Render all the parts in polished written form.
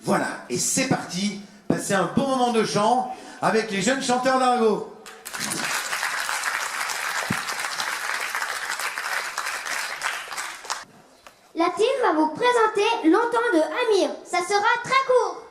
Voilà, et c'est parti. Passez un bon moment de chant avec les jeunes chanteurs d'Argot. La team va vous présenter Longtemps de Amir. Ça sera très court.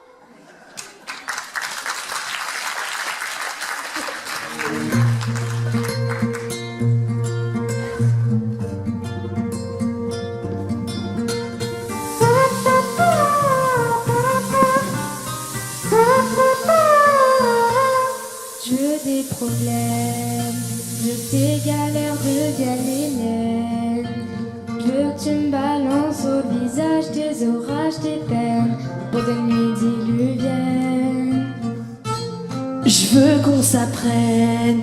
Je des problèmes, je tes galères deviennent les miennes. Je veux que tu me balances au visage tes orages, tes peines, pour des nuits diluviennes. Je veux qu'on s'apprenne,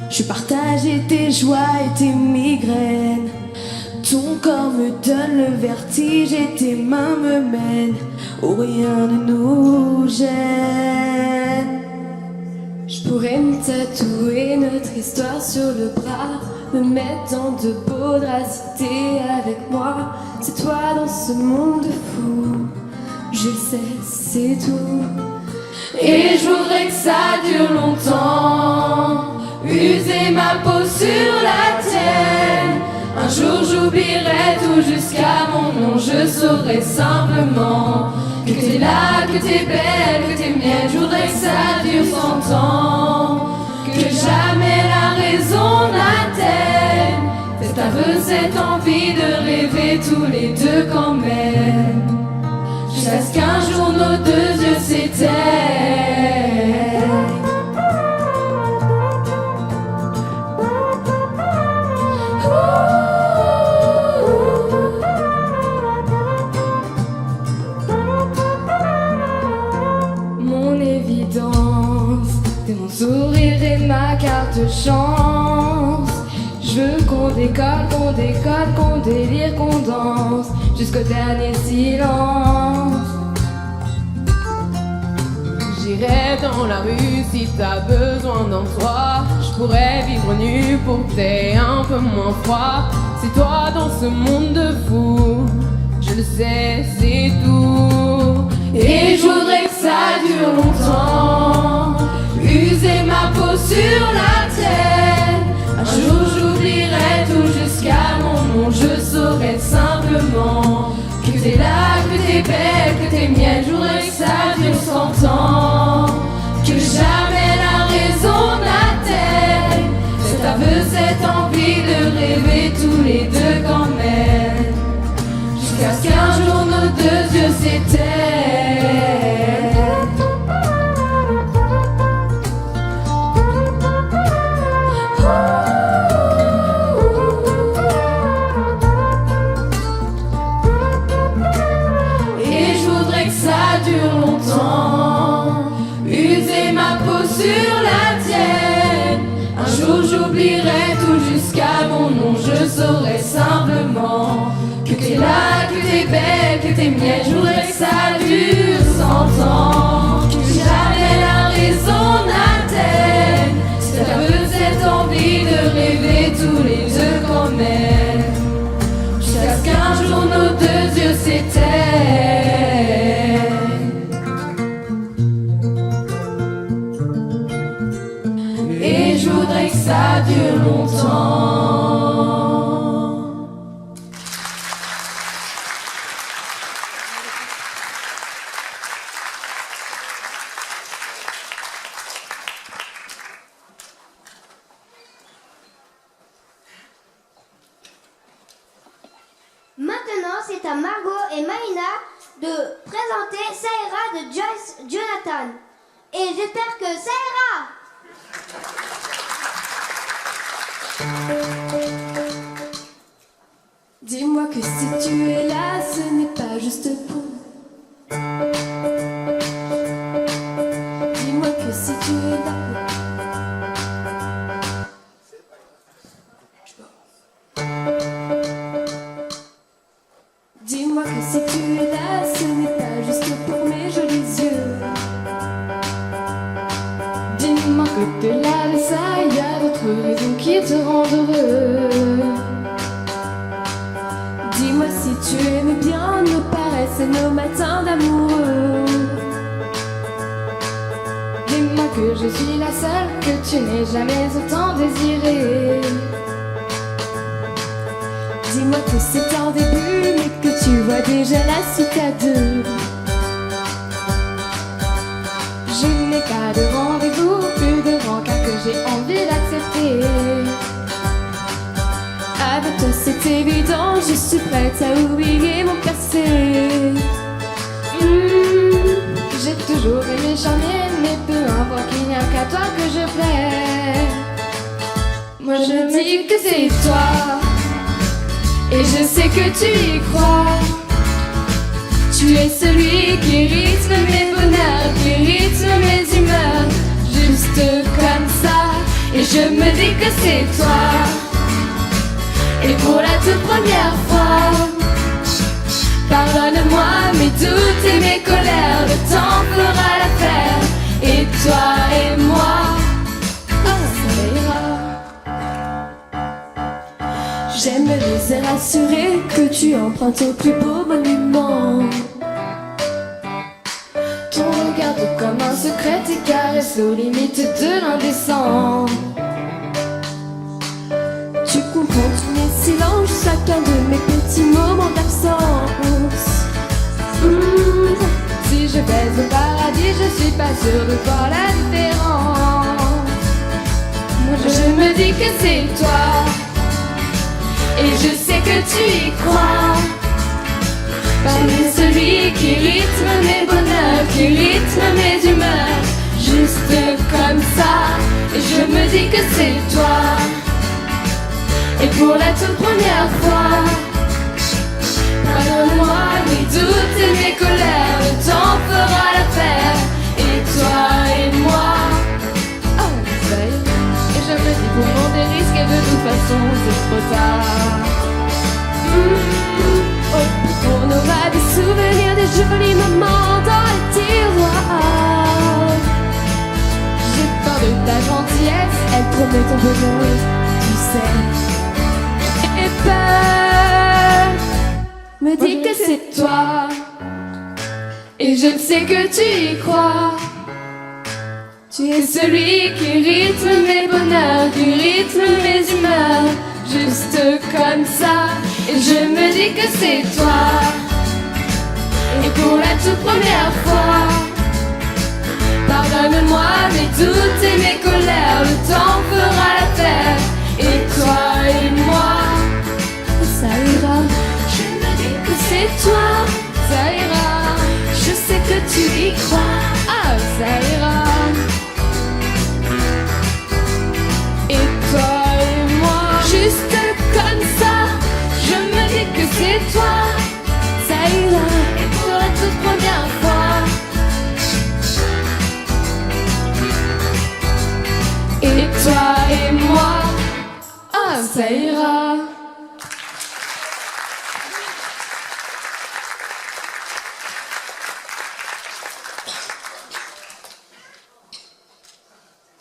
je partage tes joies et tes migraines. Ton corps me donne le vertige et tes mains me mènent où rien ne nous gêne. Je pourrais me tatouer notre histoire sur le bras, me mettre dans de beaux draps si t'es avec moi. C'est toi dans ce monde fou, je le sais, c'est tout. Et je voudrais que ça dure longtemps, user ma peau sur la tienne. Un jour j'oublierai tout jusqu'à mon nom, je saurai simplement que t'es là, que t'es belle, que t'es mienne. Je voudrais que ça dure 100 ans, que jamais la raison n'atteigne cet aveu, cette envie de rêver tous les deux quand même, jusqu'à ce qu'un jour nos deux yeux s'éteignent. Mon évidence, t'es mon sourire et ma carte de chance. Je veux qu'on décolle, qu'on délire, qu'on danse jusqu'au dernier silence. J'irai dans la rue si t'as besoin d'un toit. Je pourrais vivre nu pour que t'aies un peu moins froid. C'est toi dans ce monde de fou, je le sais, c'est tout. Et je voudrais que ça dure longtemps, user ma peau sur la tienne. Un jour j'oublierai tout jusqu'à mon nom, je saurai simplement que t'es là, que t'es belle, que t'es mienne. Je voudrais que ça dure 100 ans, que jamais la raison n'atteigne cet aveu, cette envie de rêver tous les deux quand même, jusqu'à ce qu'un jour nos deux yeux s'éteignent. Et je voudrais que ça dure longtemps, user ma peau sur la tienne. Un jour j'oublierai tout jusqu'à mon nom, je saurai simplement que t'es là, que t'es belle, que t'es mienne. Je voudrais que ça dure 100 ans, que jamais la raison n'atteigne cet aveu, cette envie de rêver tous les deux quand même, jusqu'à ce qu'un jour nos deux yeux s'éteignent. Et je voudrais que ça dure longtemps. Maintenant, c'est à Margot et Maïna de présenter Ça ira de Joyce Jonathan. Et j'espère que ça ira. Dis-moi que si tu es là, ce n'est pas juste pour. Dis-moi que si tu es là. Dis-moi que si tu es là, ce n'est pas juste pour mes jolis yeux. Dis-moi que t'es là, mais ça, y a d'autres raisons qui te rendent heureux. Dis-moi si tu aimais bien nos paresses et nos matins d'amoureux. je suis la seule que tu n'aies jamais autant désirée. Dis-moi que c'est un début, mais que tu vois déjà la suite à deux. Je n'ai pas de rendez-vous, plus de rencard que j'ai envie d'accepter. Avec toi c'est évident, je suis prête à oublier mon passé. J'ai toujours aimé charmer, mais peu importe qu'il n'y a qu'à toi que je plais. Moi je me dis que c'est toi, et je sais que tu y crois. Tu es celui qui rythme mes bonheurs, qui rythme mes humeurs, juste comme ça. Et je me dis que c'est toi. Et pour la toute première fois, pardonne-moi mes doutes et mes colères, le temps fera l'affaire. Et toi et moi, oh, ça ira. J'aime me laisser rassurer que tu empruntes au plus beau monument. Ton regard tout comme un secret, tes caresses aux limites de l'indécent. Tu comprends tous mes silences, chacun de mes petits moments d'absence. Si je baise au paradis, je suis pas sûre de voir la différence. Moi je me dis que c'est toi, et je sais que tu y crois. Parmi celui qui rythme mes bonheurs, qui rythme mes humeurs, juste comme ça. Et je me dis que c'est toi. Et pour la toute première fois, pardonne-moi mes doutes et mes colères, le temps fera l'affaire. Et toi et moi, oh ça y est. Et je me dis pour prendre des risques, et de toute façon c'est trop tard. On aura des souvenirs, des jolis moments dans les tiroirs. J'ai peur de ta gentillesse, elle promet ton bonheur, tu sais. Et peur me dit que c'est toi, et je sais que tu y crois. Tu es celui qui rythme mes bonheurs, qui rythme mes humeurs, juste comme ça. Et je me dis que c'est toi. Et pour la toute première fois, pardonne-moi mes doutes et mes colères, le temps fera l'affaire. Et toi et moi, ça ira. Je me dis que c'est toi, ça ira. Je sais que tu y crois, ah ça ira. Et toi et moi, juste comme ça, je me dis que c'est toi, ça ira. Et pour la toute première fois, et toi et moi, ah ça ira.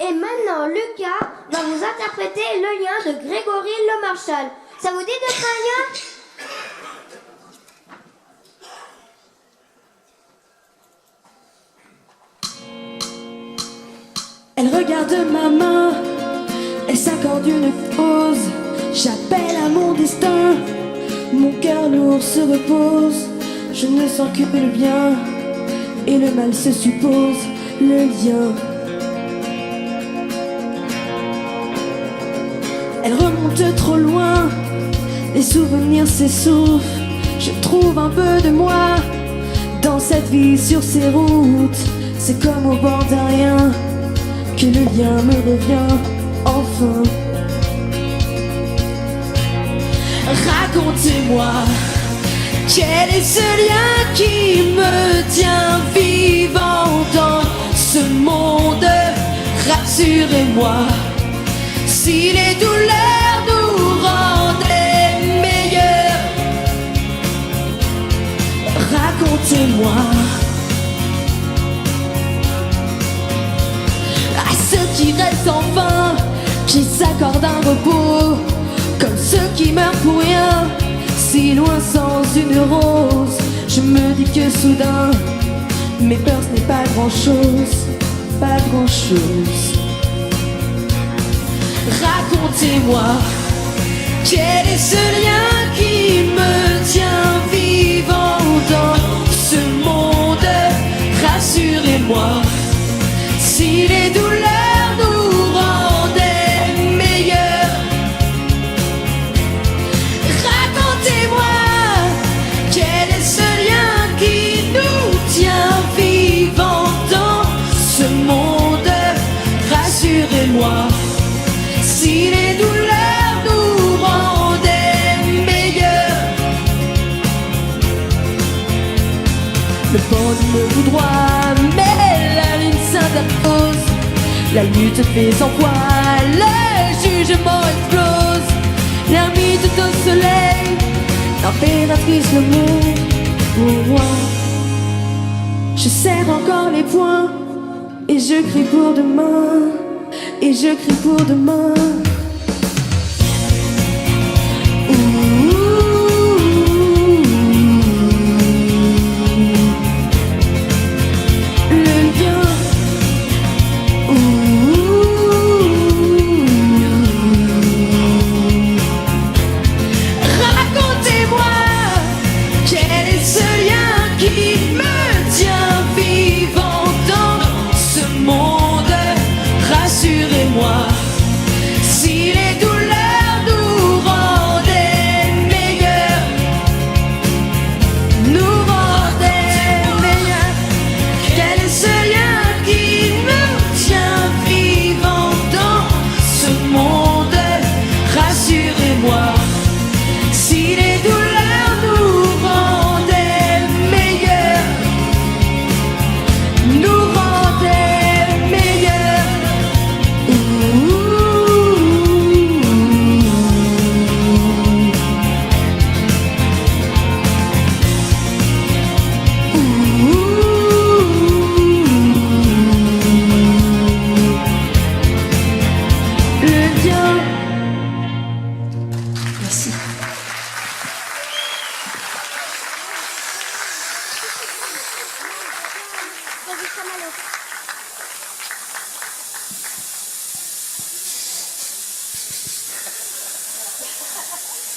Et maintenant, Lucas va vous interpréter le lien de Grégory Le Marchal. Ça vous dit de faire un lien ? Elle regarde ma main, elle s'accorde une pause. J'appelle à mon destin, mon cœur lourd se repose. Je ne sens que le bien, et le mal se suppose, le lien. Elle remonte trop loin, les souvenirs s'essoufflent. Je trouve un peu de moi dans cette vie sur ces routes. C'est comme au bord d'un rien que le lien me revient enfin. Racontez-moi, quel est ce lien qui me tient vivant dans ce monde? Rassurez-moi, si les douleurs nous rendaient meilleurs. Racontez-moi à ceux qui restent enfin, qui s'accordent un repos, comme ceux qui meurent pour rien, si loin sans une rose. Je me dis que soudain, mes peurs ce n'est pas grand-chose. pas grand-chose. Racontez-moi, quel est ce lien qui me tient vivant dans ce monde? Rassurez-moi, si les douleurs nous rendaient meilleurs. Racontez-moi, quel est ce lien qui nous tient vivant dans ce monde? Rassurez-moi, si les douleurs nous rendaient meilleurs. Le bandit me fout droit, mais la ligne s'interpose. La lutte fait sans foi, le jugement explose. L'ermite au soleil, l'impératrice le monde. Pour moi, je serre encore les poings et je crie pour demain. Et je crie pour demain. Rassurez-moi, si les douleurs nous rendaient meilleurs, nous rendaient meilleurs. Quel est ce lien qui nous tient vivant dans ce monde? Rassurez-moi, si les douleurs nous rendaient meilleurs, nous rendaient meilleurs.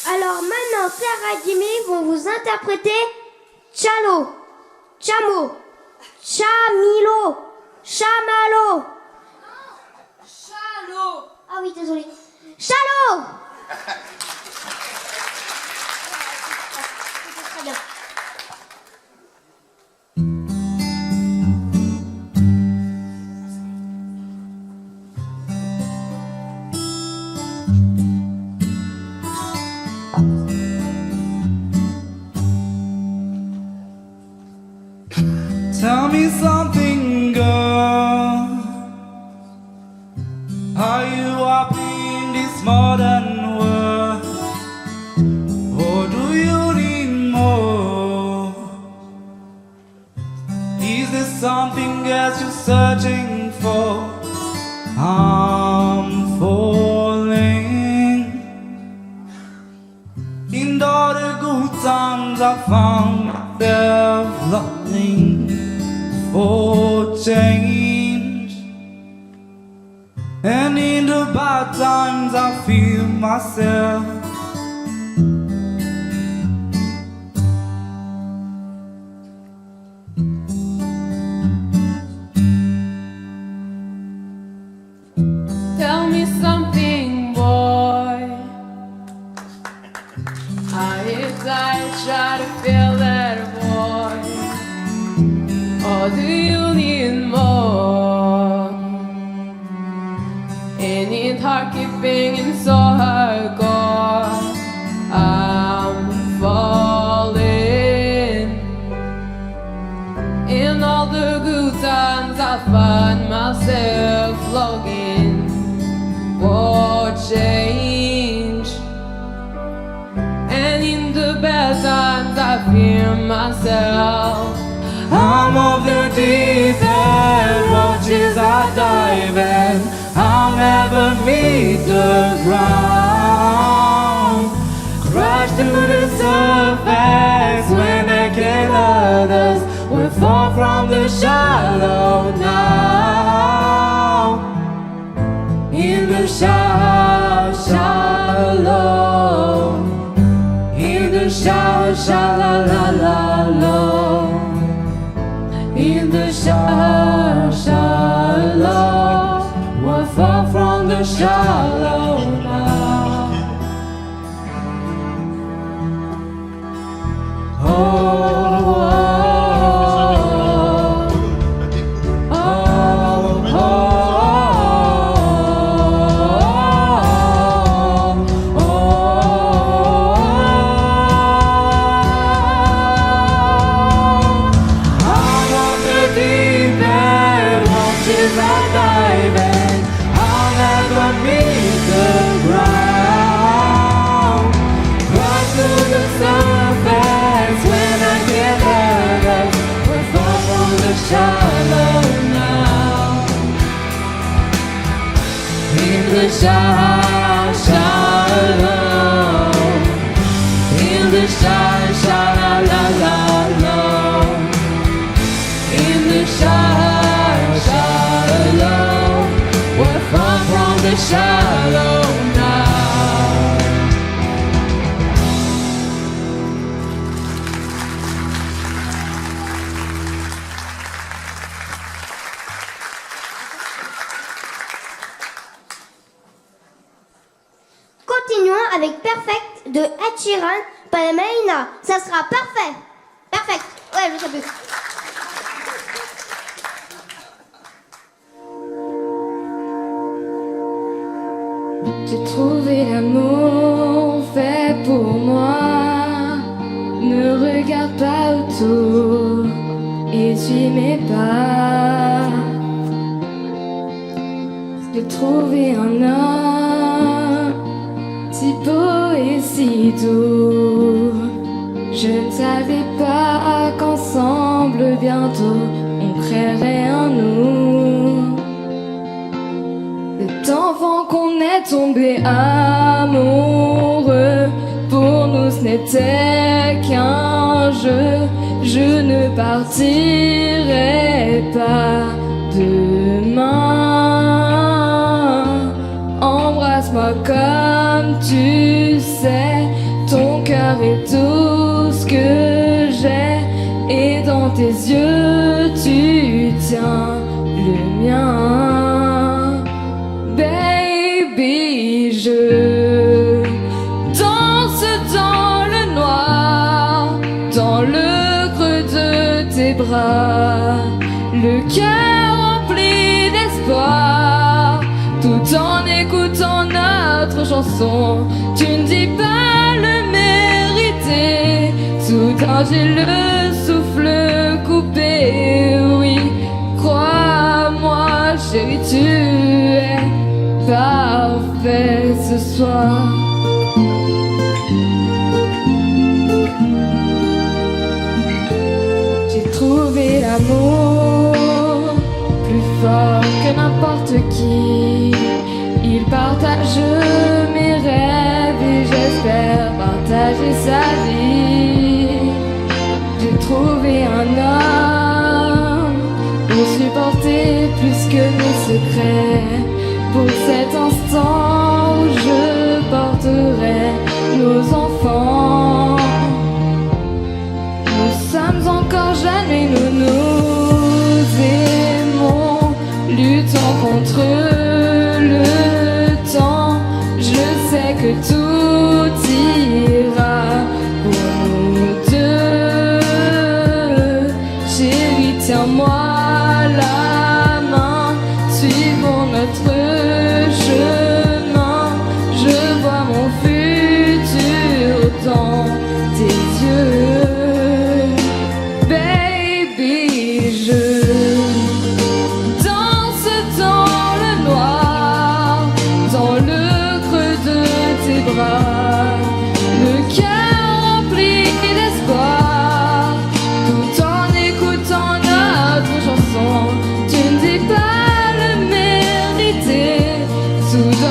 Alors maintenant, Sarah et Jimmy vont vous interpréter Chalo, Chamo, Chamilo, Chamalo. Chalo. Ah oui, désolé. Chalo. Très bien. Tell me something, girl. Are you happy in this modern world? Or do you need more? Is there something else you're searching for? I'm falling. In all the good times I found myself longing for change, and in the bad times I feel myself. Tell me something, boy. I try to feel that void. Or do you need more? And it hard keeping in so hardcore. I'm falling. In all the good times I find myself longing for change. And in the bad times I fear myself. I'm of the deep end, watches I dive in. I'll never meet the ground. Crash to the surface when I get others. We fall from the shallow now. in the shallow. We're far from the shallow now. Shallow now, in the shallow, in the shallow, in the shallow, we're far from the shallow now. Continuons avec Perfect de Ed Sheeran par Maïna. Ça sera parfait. Perfect. Ouais, je sais plus. J'ai trouvé l'amour fait pour moi. Ne regarde pas autour et suis mes pas. J'ai trouvé un homme si beau et si doux. Je ne savais pas qu'ensemble bientôt on créerait un nous. Cet enfant qu'on est tombé amoureux, pour nous ce n'était qu'un jeu. Je ne partirai pas demain. Embrasse-moi comme tu sais, ton cœur est tout ce que j'ai, et dans tes yeux tu tiens le mien. Baby, je danse dans le noir, dans le creux de tes bras, le cœur rempli d'espoir, tout en écoutant notre chanson. Tu ne dis pas le mériter, soudain j'ai le souffle coupé. Oui, crois-moi chérie, tu es parfait ce soir. J'ai trouvé l'amour plus fort que n'importe qui. Il partage mes rêves et j'espère partager sa vie. J'ai trouvé un homme pour supporter plus que mes secrets. Pour cet instant où je porterai nos enfants. Nous sommes encore jeunes et nous nous aimons, luttons contre le temps. Je sais que tout ira pour nous deux. Chérie, tiens-moi la main, suivons notre chemin. Je vois mon futur dans tes yeux. Baby, je danse dans le noir, dans le creux de tes bras, le cœur rempli d'espoir, tout en écoutant notre chanson. Tu ne dis pas le mériter, soudain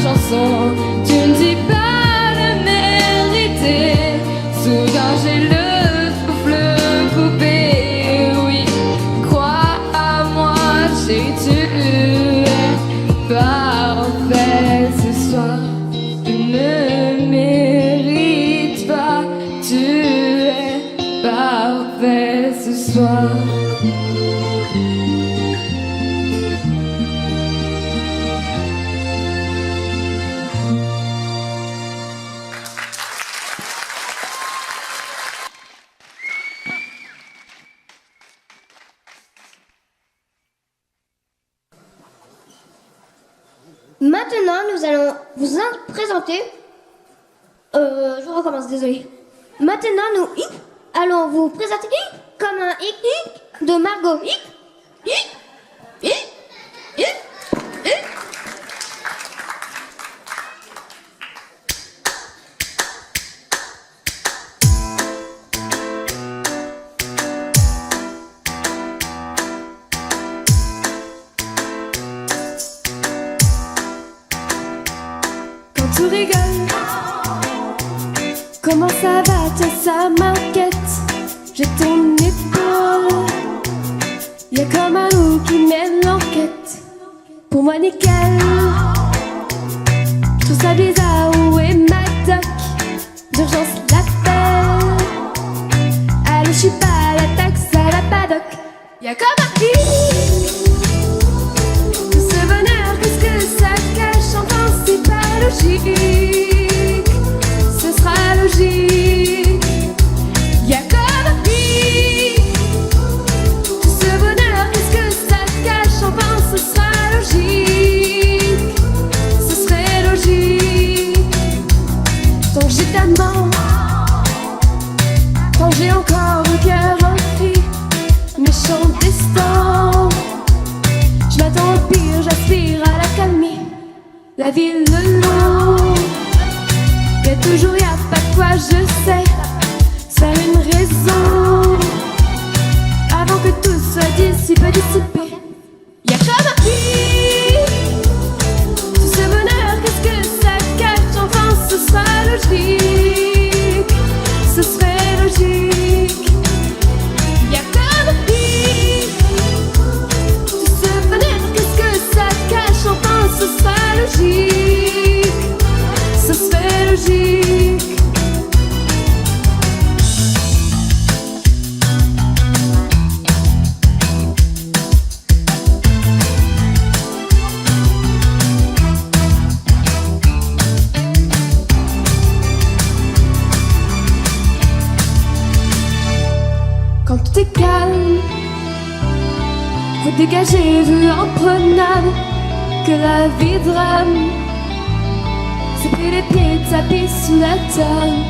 chanson. Tu ne dis pas le mériter. Soudain j'ai le souffle coupé. Oui, crois à moi, chérie, tu es parfait ce soir. Tu ne mérites pas. Tu es parfait ce soir. Maintenant, nous allons vous présenter. Je recommence, désolé. Maintenant, nous allons vous présenter comme un hic de Margot. Quand tu rigoles, comment ça va, toi, ça m'inquiète. J'ai ton épaule, y'a comme un loup qui mène l'enquête. Pour moi nickel, je trouve ça bizarre, où est ma doc? D'urgence l'appel. Allez, je suis pas à la taxe, à la paddock. Y'a comme un hic. Tout ce bonheur, qu'est-ce que ça cache? Enfin, c'est pas logique. Ce sera logique. Y'a comme un hic. Tout ce bonheur, qu'est-ce que ça cache? Enfin, ce sera logique. Ce serait logique. Tant que j'ai ta main, tant que j'ai encore le cœur inscrit, méchant destin. Je m'attends au pire, j'aspire à la calmie. La ville le long, y'a toujours, y'a pas de quoi, je sais. C'est une raison, avant que tout soit dissipé, dissipé. Y'a comme un hic. Tout ce bonheur, qu'est-ce que ça cache? Enfin, ce sera logique. Ce serait logique. Y'a comme un hic. Tout ce bonheur, qu'est-ce que ça cache? Enfin, ce sera logique. Ce serait logique. Quand tout est calme, faut dégager, vue en promenade, que la vie drame. C'est pris les pieds de sa piscine à tonne.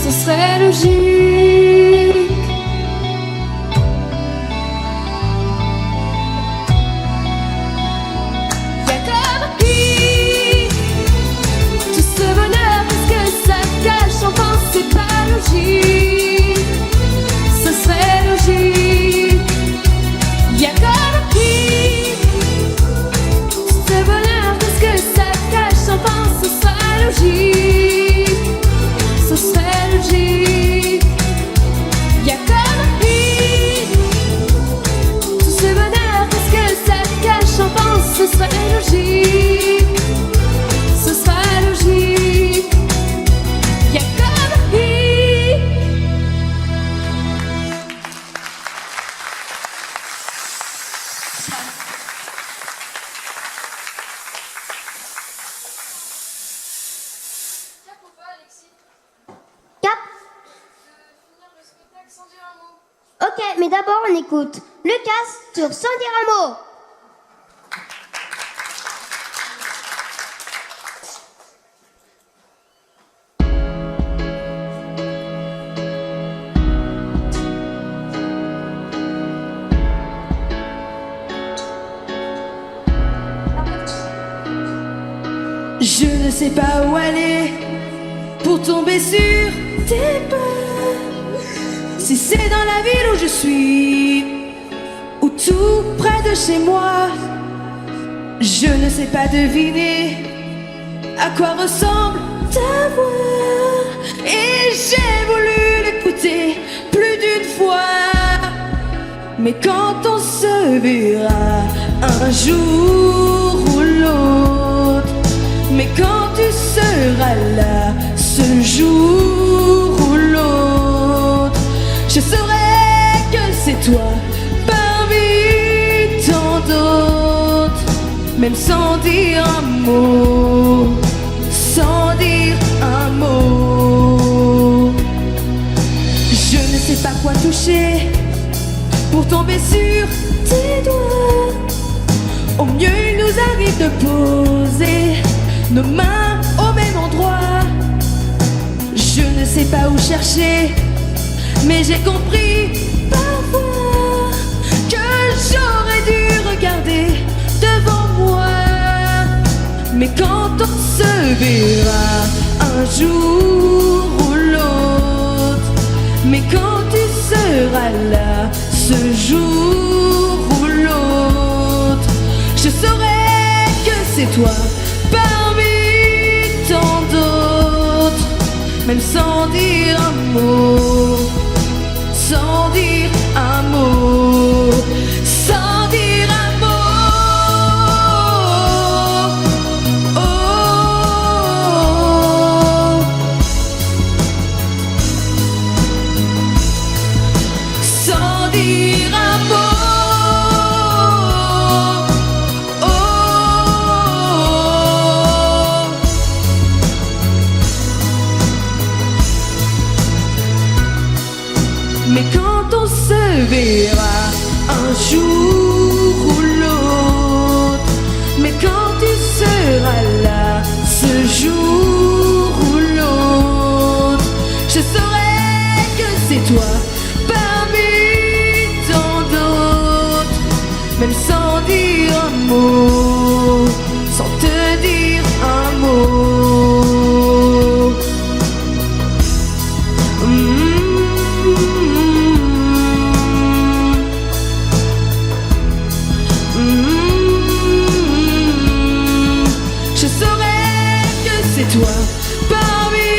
Ce serait logique. Y'a comme un hic. Tout ce bonheur, qu'est-ce que ça cache? Enfin, c'est pas logique. Ce serait logique. Y'a comme un hic. Tout ce bonheur, qu'est-ce que ça cache? Enfin, ce sera logique. Ce serait logique. Y'a comme un hic. Tout ce bonheur, qu'est-ce que ça cache? Enfin, ce serait logique. Ce sera logique. Y'a comme un hic. Cap. Ok, mais d'abord on écoute Lucas sur Sans dire un mot. Je ne sais pas où aller pour tomber sur tes pas. Si c'est dans la ville où je suis, ou tout près de chez moi, Je ne sais pas deviner à quoi ressemble ta voix, et j'ai voulu l'écouter plus d'une fois. Mais quand on se verra un jour ou l'autre, mais quand tu seras là ce jour ou l'autre, je saurai que c'est toi parmi tant d'autres, même sans dire un mot, sans dire un mot. Je ne sais pas quoi toucher pour tomber sur tes doigts. Au mieux il nous arrive de poser nos mains au même endroit. Je ne sais pas où chercher, mais j'ai compris parfois que j'aurais dû regarder devant moi. Mais quand on se verra un jour ou l'autre, mais quand tu seras là ce jour ou l'autre, je saurai que c'est toi parmi tant d'autres, même sans dire un mot, sans dire un mot, sans dire un mot. Oh, sans dire un mot. Mais quand on se verra un jour ou l'autre, mais quand tu seras là ce jour ou l'autre, je saurai que c'est toi parmi tant d'autres, même sans dire un mot, sans te dire un mot. Je saurais que c'est toi parmi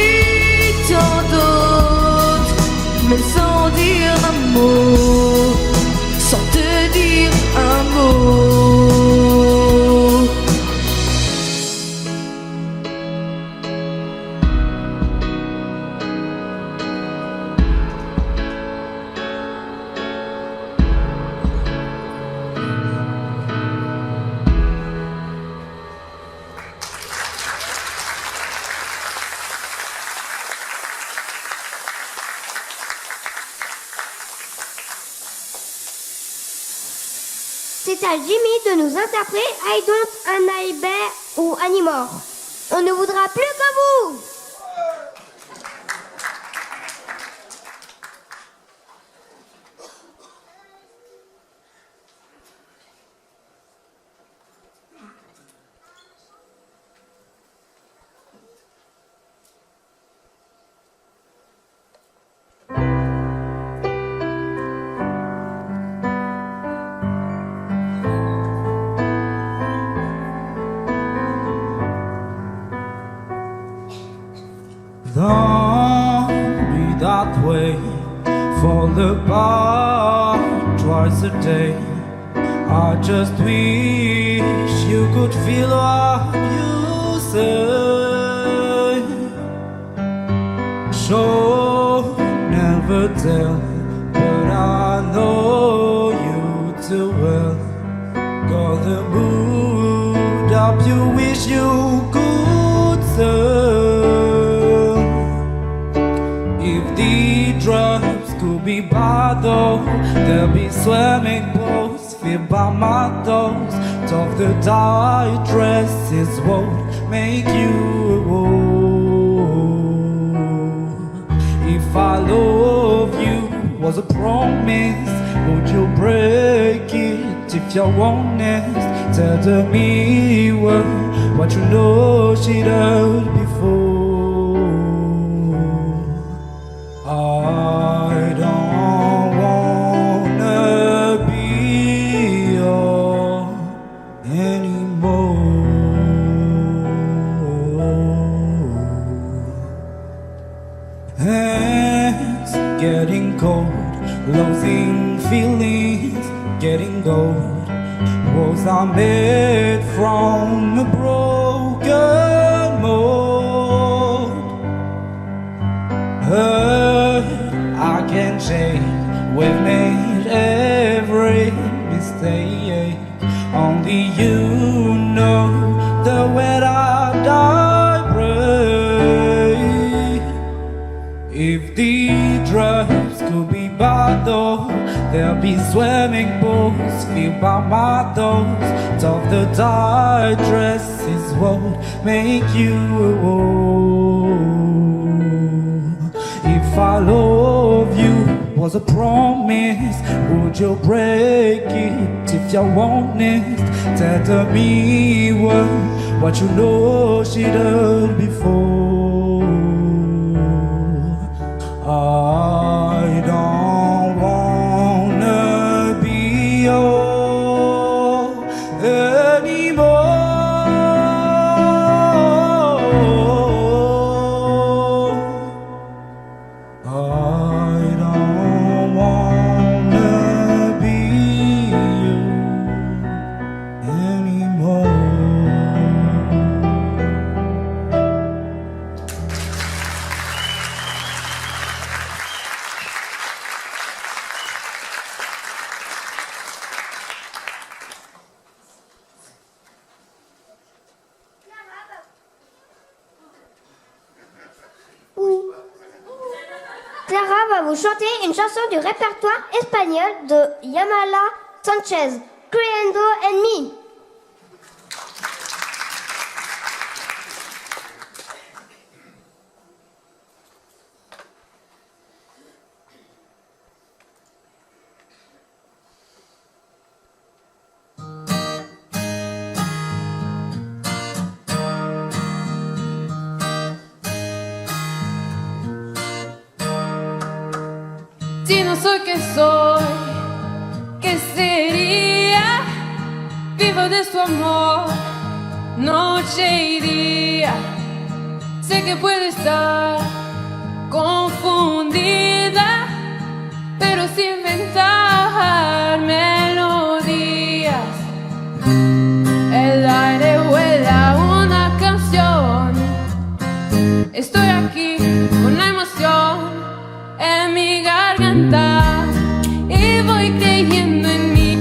tant d'autres, même sans dire un mot, sans te dire un mot. C'est à Jimmy de nous interpréter I Don't an I Bear ou Anymore. On ne voudra plus que vous. Don't be that way, fall apart twice a day. I just wish you could feel what you say. Sure, never tell, but I know you too well. Got the mood up, you wish you could serve. If the drops could be bottled, there'll be swimming pools filled by my toes. Of the tight dresses won't make you whole. If I love you was a promise, would you break it? If you're honest, tell me what you know she heard before. I don't wanna be your Hands getting cold, losing feelings, getting old. Walls are made from a broken mold. Hurt, I can't change. We've made every mistake. Only you know the way I break. If the drugs could be bottled, there'll be swimming pools filled by models. Of the tight dresses won't make you old. If I love you was a promise, would you break it? If you're honest, tell me what you know she done before. I don't wanna be yours anymore. I don't wanna be you anymore. Clara va vous chanter une chanson du répertoire espagnol de Yamala Sanchez, Creyendo en mí. Si no soy quien soy, ¿qué sería? Vivo de su amor, noche y día. Sé que puede estar confundida, pero sin inventar melodías. El aire vuela una canción. Estoy aquí con la emoción en mi garganta y voy creyendo en mí,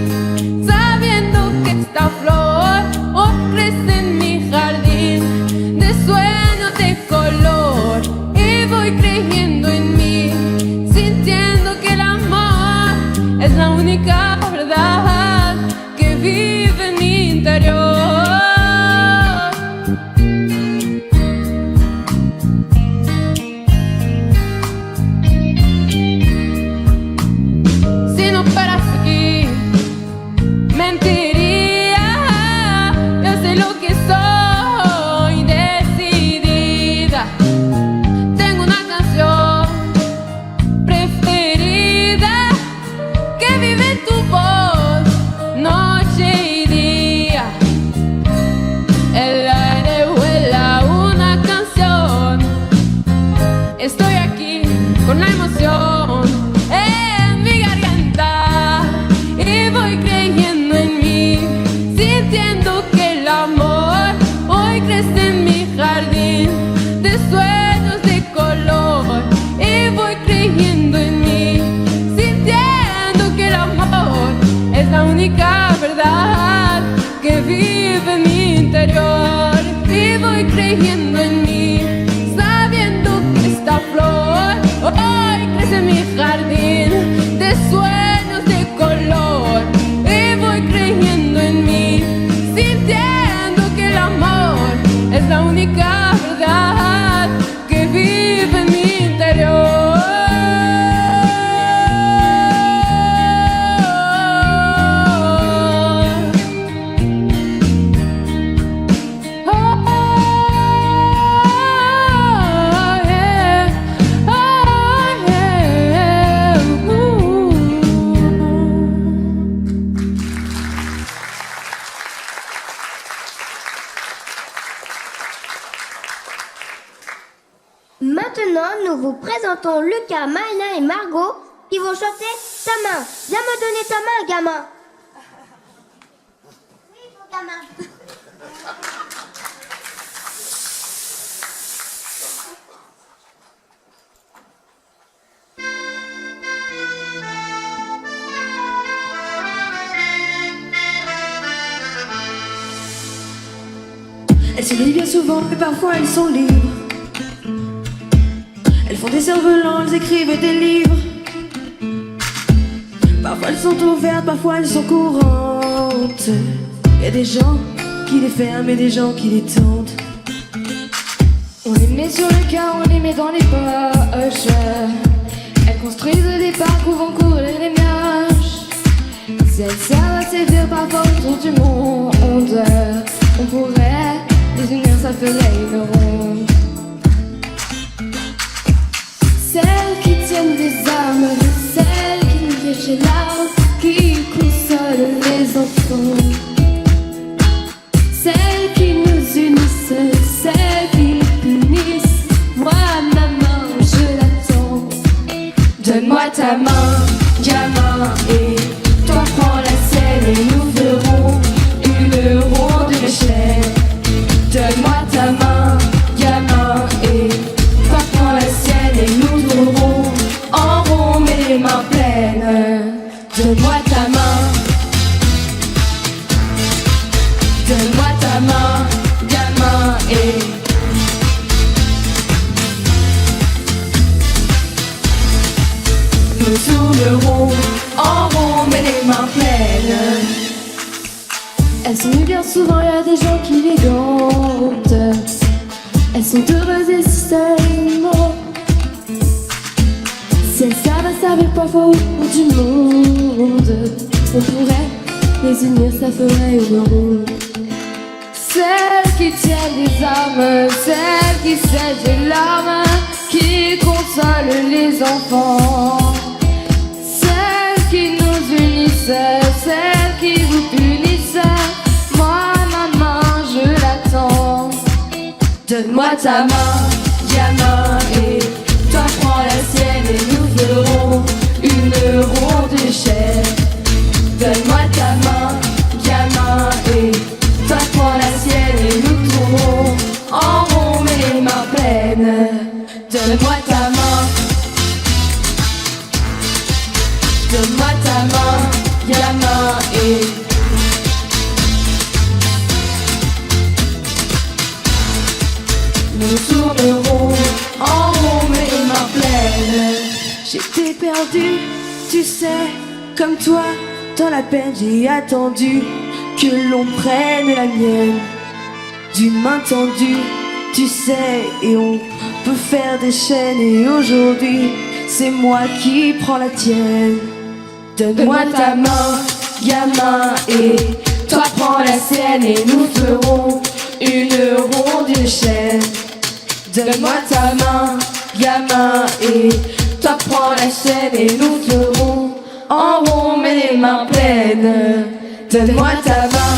sabiendo que esta flor hoy crece en mi jardín de sueños de color. Y voy creyendo en mí, sintiendo que el amor es la única verdad que vive en mi interior. Con la emoción en mi garganta y voy creyendo en mí, sintiendo que el amor hoy crece en mi jardín de sueños de color. Y voy creyendo en mí, sintiendo que el amor es la única verdad que vive en mi interior. Y voy creyendo en mí, sabiendo que esta flor hoy crece en mi jardín de sueños de color. Y voy creyendo en mí, sintiendo que el amor es la única verdad que vive en mi interior. maintenant, nous vous présentons Lucas, Maïna et Margot qui vont chanter Ta main. Viens me donner ta main, gamin. Oui, mon gamin. Elles se lient bien souvent, mais parfois elles sont libres. Elles font des cerfs-volants, elles écrivent des livres. Parfois elles sont ouvertes, parfois elles sont courantes. Y a des gens qui les ferment et des gens qui les tendent. On les met sur le cœur, on les met dans les poches. Elles construisent des parcs où vont courir les mioches. Si elles savent assez faire parfois autour du monde, on pourrait les unir, ça ferait une ronde. Celles qui tiennent des armes, celles qui nous cachent les larmes, qui consolent les enfants. Celles qui nous unissent, celles qui nous punissent. Moi, ma main, je l'attends. Donne-moi ta main, gamin, et toi prends la sienne et nous ferons une ronde de chaîne. Donne-moi ta main, gamin, et toi prends la sienne et nous tournerons en rond mais les mains pleines. Donne-moi ta main, donne-moi ta main, gamin, et nous tournerons en rond mais les mains pleines. Elles sont nues bien souvent, y a des gens qui les gantent. Elles sont heureuses et seulement. Si elles savent servir parfois au bout du monde, on pourrait les unir, ça ferait une ronde. Celles qui tiennent des armes, celles qui sèchent des larmes, qui consolent les enfants. Celles qui nous unissent, celles qui vous punissent. Moi, ma main, je l'attends. Donne-moi ta main, gamin, et toi prends la sienne et nous ferons une ronde de chaîne. Donne-moi ta main, gamin, et toi prends la sienne et nous tournerons en rond mais les mains pleines. Donne-moi ta main, donne-moi ta main, gamin, et nous tournerons en rond mais les mains pleines. J'étais perdue, tu sais, comme toi, dans la peine j'ai attendu que l'on prenne la mienne. D'une main tendue, tu sais, et on peut faire des chaînes. Et aujourd'hui, c'est moi qui prends la tienne. Donne-moi ta main, gamin, et toi prends la sienne et nous ferons une ronde de chaîne. Donne-moi ta main, gamin, et toi prends la chaîne et nous ferons en rond mais les mains pleines. Donne-moi ta main,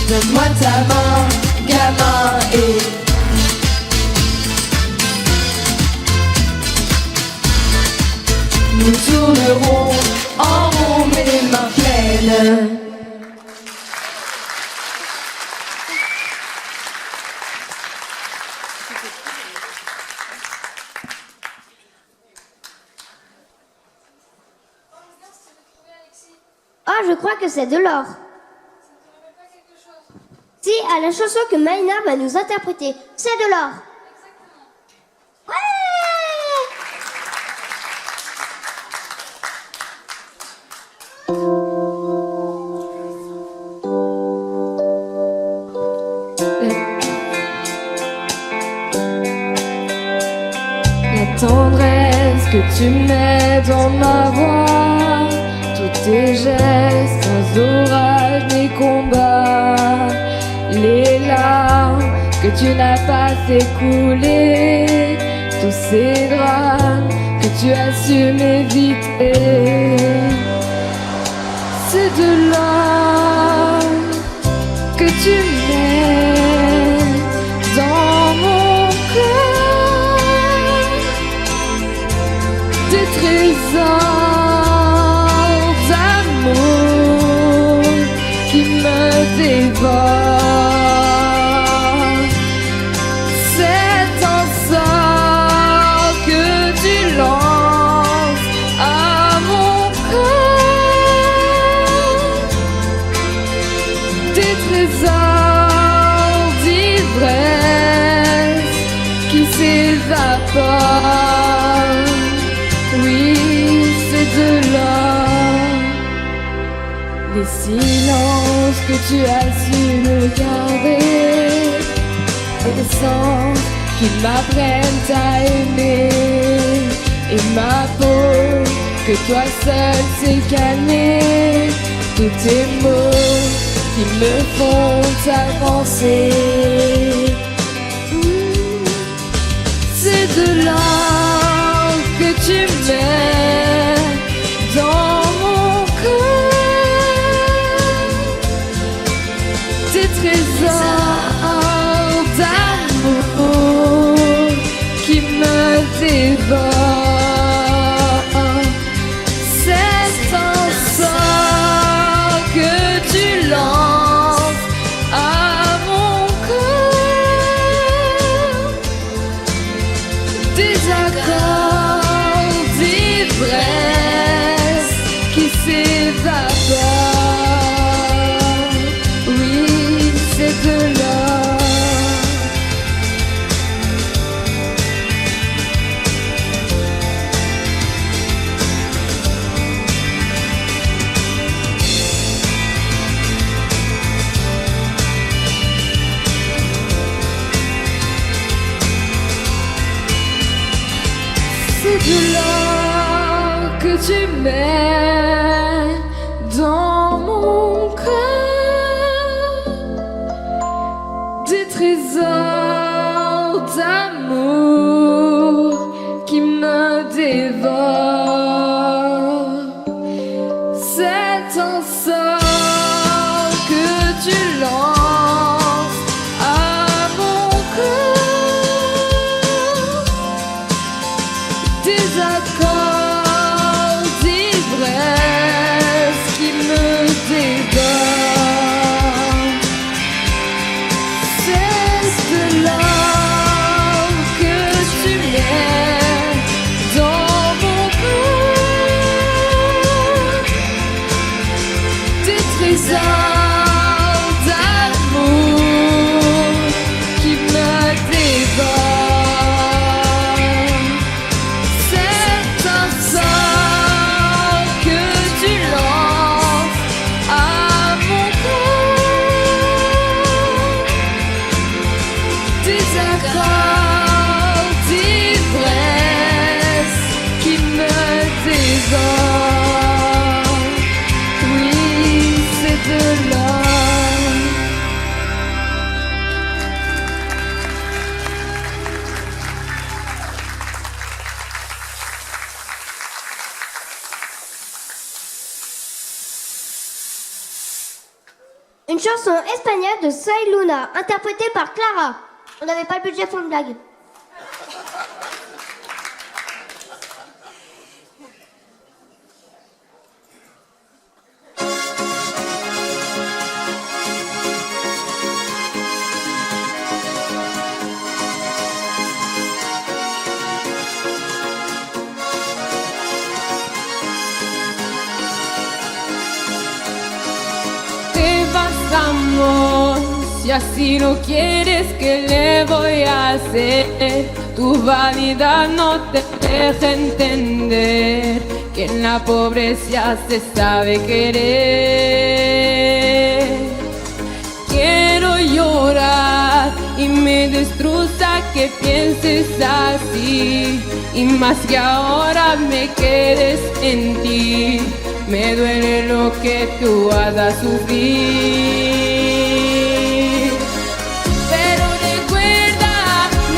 donne-moi ta main, gamin, et nous tournerons en rond mais les mains pleines. Oh, je crois que c'est de l'or. Si, à la chanson que Maïna va nous interpréter, c'est de l'or. Ouais! La tendresse que tu mets dans ma voix, tous tes gestes sans orage ni combat, les larmes que tu n'as pas écoulées, tous ces drames que tu as su m'éviter. C'est de l'or que tu mets dans mon qui me dévore. C'est un sort que tu lances à mon corps. Des trésors d'ivresse qui s'évaporent. Oui, c'est de l'or. Les silences que tu as su me garder, les sens qui m'apprennent à aimer, et ma peau que toi seul sais calmer. Tous tes mots qui me font avancer. C'est de l'or que tu mets dans mon cœur. Des trésors d'amour qui me dévorent. C'est un sort que tu lances à mon cœur. Des accords d'ivresse qui s'évaporent. Oui, c'est de l'or. C'est de l'or que tu mets dans mon cœur. Des trésors d'amour qui me dévorent. C'est un sort que tu lances à mon cœur. Des accords d'ivresse qui me dévorent. C'est de l'or que tu mets dans mon cœur. Des trésors d'amour qui me dévorent. C'est un sort que tu lances à mon cœur. Des accords d'ivresse qui me dévorent. Oui, c'est de l'or. Une chanson espagnole de Soy Luna, interprétée par Clara. On n'avait pas le budget pour une blague. Te vas, amor, si así lo quieres, ¿qué le voy a hacer? Tu vanidad no te deja entender que en la pobreza se sabe querer. Quiero llorar y me destroza que pienses así, y más que ahora me quedes en ti. Me duele lo que tú hagas sufrir. Pero recuerda,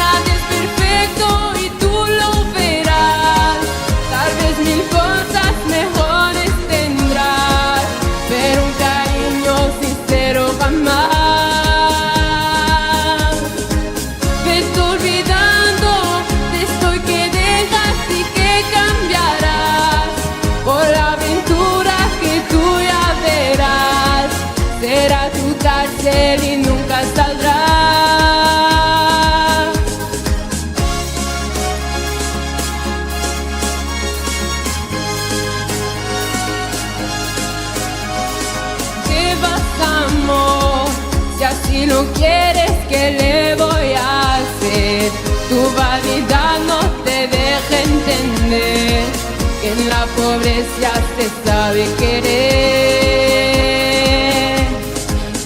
nadie es perfecto y tú lo verás. Tal vez mil cosas mejores tendrás, pero un cariño sincero jamás. Me estoy olvidando de esto que dejas y que cambiarás por la aventura que tú ya verás. cárcel y nunca saldrá. ¿Qué vas, amor? Si así lo quieres, ¿qué le voy a hacer? Tu vanidad no te deja entender que en la pobreza se sabe querer.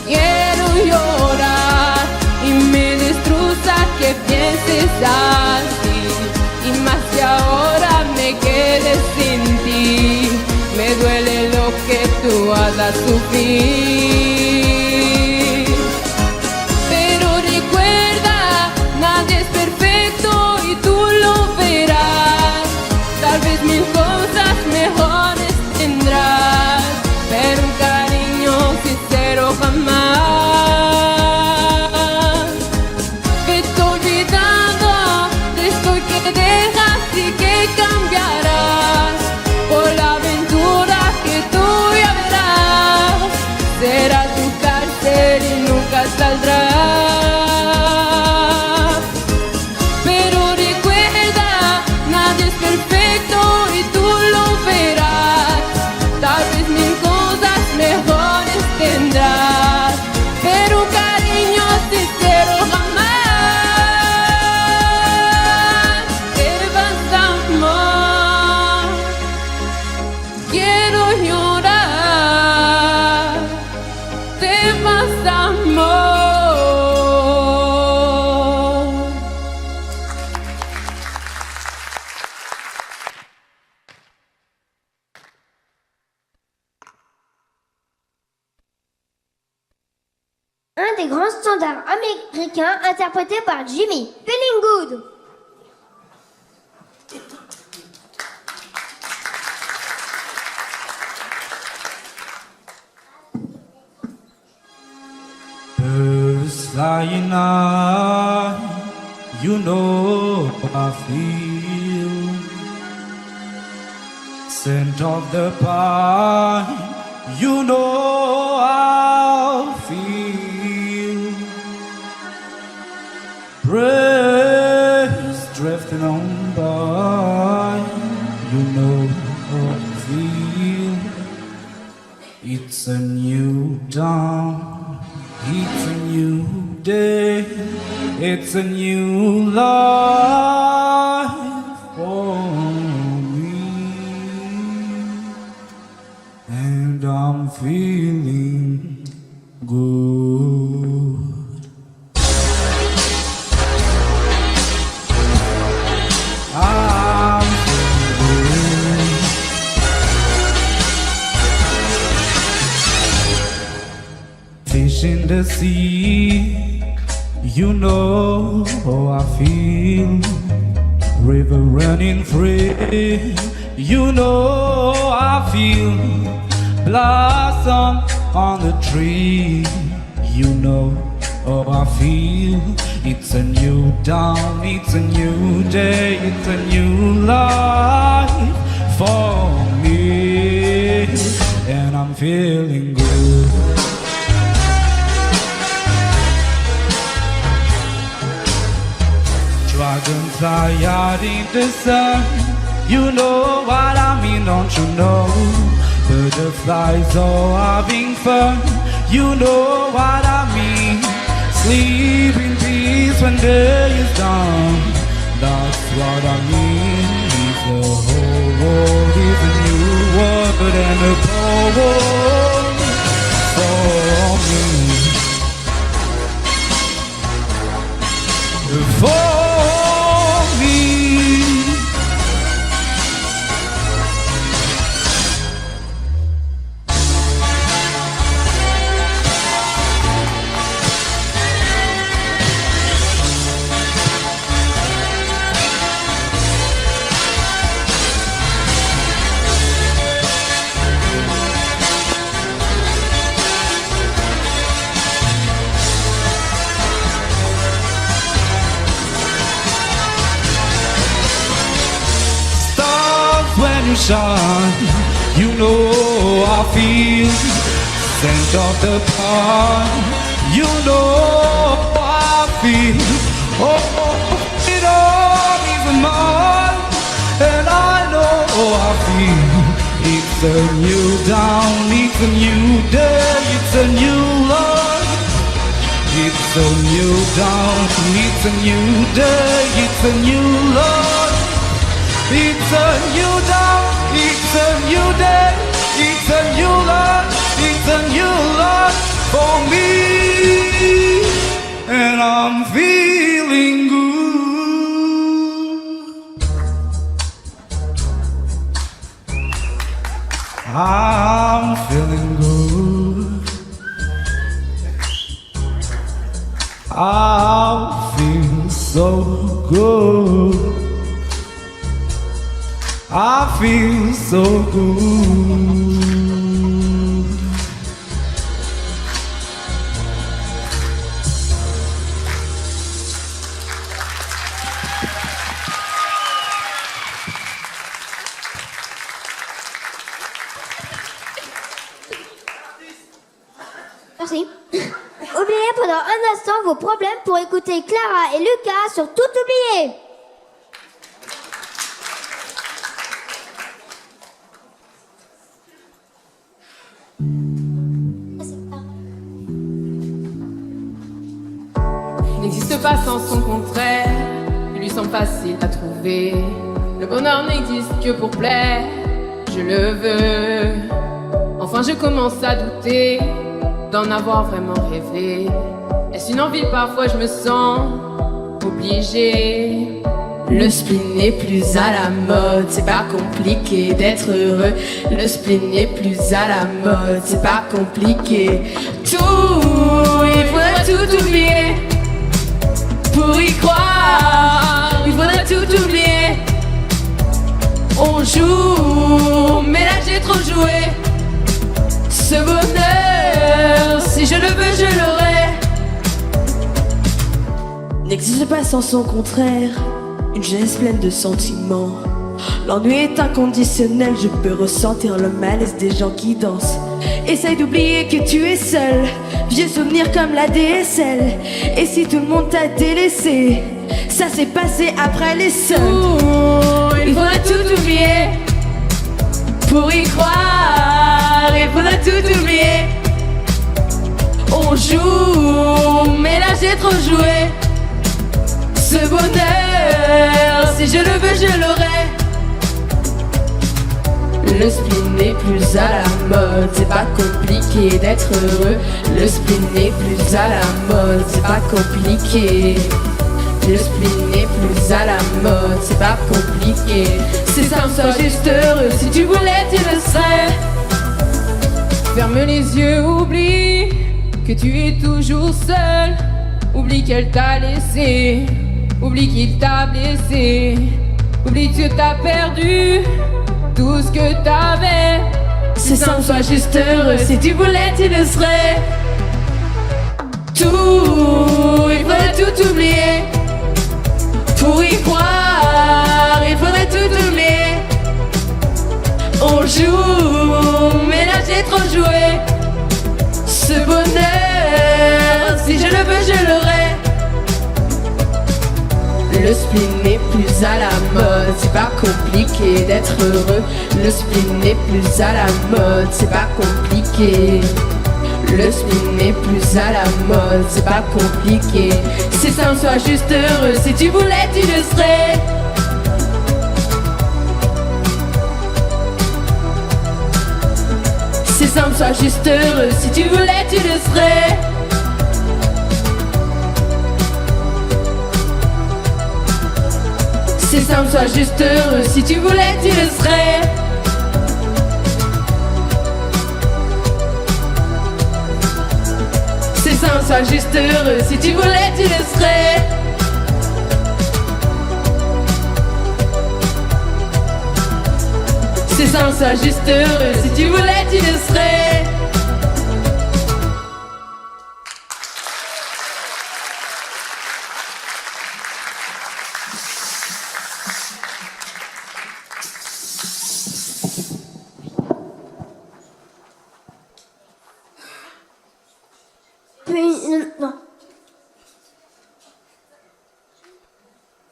Quiero llorar y me destroza que pienses así, y más que ahora me quedes sin ti. Me duele lo que tú hagas sufrir, pero recuerda, nadie es perfecto y tú lo verás. Tal vez mil cosas mejores tendrás, pero un cariño sincero jamás. Vete olvidando de esto que dejas y que cambiarás por la aventura que tú ya verás. Será tu cárcel y nunca saldrás. Pero recuerda, nadie es perfecto y tú lo verás. Tal vez mil cosas mejores tendrás, pero un cariño sincero jamás. Te vas, amor. Quiero llorar. Te vas, amor. Un des grands standards américains interprété par Jimmy. Feeling Good. Birds flying high, you know I feel. Scent of the pine, you know I feel. Breeze drifting on by, you know I feel. It's a new dawn, it's a new day, it's a new life for me, and I'm feeling good. I'm feeling fish in the sea, you know how I feel. River running free, you know I feel. Blossom on the tree, you know how I feel. It's a new dawn, it's a new day, it's a new life for me, and I'm feeling good. Dragonfly out in the sun, you know what I mean, don't you know? Butterflies all having fun, you know what I mean. Sleep in peace when day is done, that's what I mean. The whole world is a new world and a poem for me. For me. You shine, you know I feel. Scent of the pine, It's a new dawn, it's a new day, it's a new Lord. It's a new dawn, it's a new day, it's a new Lord. It's a new dawn, it's a new day, it's a new Lord, it's a new Lord for me, and I'm feeling good. I'm feeling good. I feel so good. I feel so good. Merci. Oubliez pendant un instant vos problèmes pour écouter Clara et Lucas sur Tout oublié. N'existe pas sans son contraire, il lui semble facile à trouver. Le bonheur n'existe que pour plaire, je le veux. Enfin je commence à douter d'en avoir vraiment rêvé. Est-ce une envie? Parfois je me sens obligée. Le spleen n'est plus à la mode, c'est pas compliqué d'être heureux. Le spleen n'est plus à la mode, c'est pas compliqué. Tout, il faudrait tout oublier. Pour y croire, il faudrait tout oublier. On joue, mais là j'ai trop joué. Ce bonheur, si je le veux, je l'aurai. N'existe pas sans son contraire, une jeunesse pleine de sentiments. L'ennui est inconditionnel, je peux ressentir le malaise des gens qui dansent. Essaye d'oublier que tu es seul, vieux souvenirs comme la DSL. Et si tout le monde t'a délaissé, ça s'est passé après les seuls. Il faudrait tout oublier. Pour y croire, il faudrait tout oublier. On joue, mais là j'ai trop joué. Ce bonheur, si je le veux, je l'aurai. Le spleen n'est plus à la mode, c'est pas compliqué d'être heureux. Le spleen n'est plus à la mode, c'est pas compliqué. Le spleen n'est plus à la mode, c'est pas compliqué. C'est simple, sois juste heureux, si tu voulais tu le serais. Ferme les yeux, oublie que tu es toujours seul. Oublie qu'elle t'a laissé, oublie qu'il t'a blessé. Oublie que t'as perdu tout ce que t'avais. C'est simple, sois juste heureux, si tu voulais tu le serais. Tout, il faudrait tout oublier. Pour y croire, il faudrait tout oublier. On joue, mais là j'ai trop joué. Ce bonheur, si je le veux, je l'aurai. Le spleen n'est plus à la mode, c'est pas compliqué d'être heureux. Le spleen n'est plus à la mode, c'est pas compliqué. Le spleen n'est plus à la mode, c'est pas compliqué. C'est simple, sois juste heureux, si tu voulais tu le serais. C'est simple, sois juste heureux, si tu voulais tu le serais. C'est simple, sois juste heureux, si tu voulais tu le serais. C'est simple, sois juste heureux, si tu voulais tu le serais. C'est simple, sois juste heureux, si tu voulais tu le serais.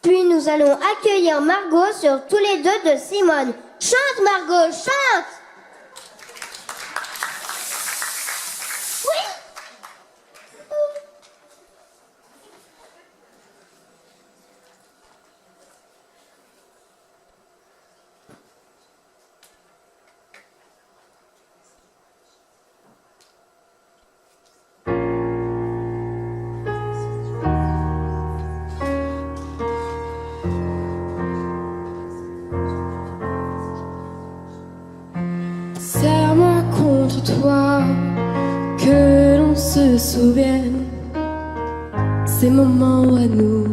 Puis nous allons accueillir Margot sur Tous les deux de Simone. Chante Margot, chante! se souvienne ces moments à nous,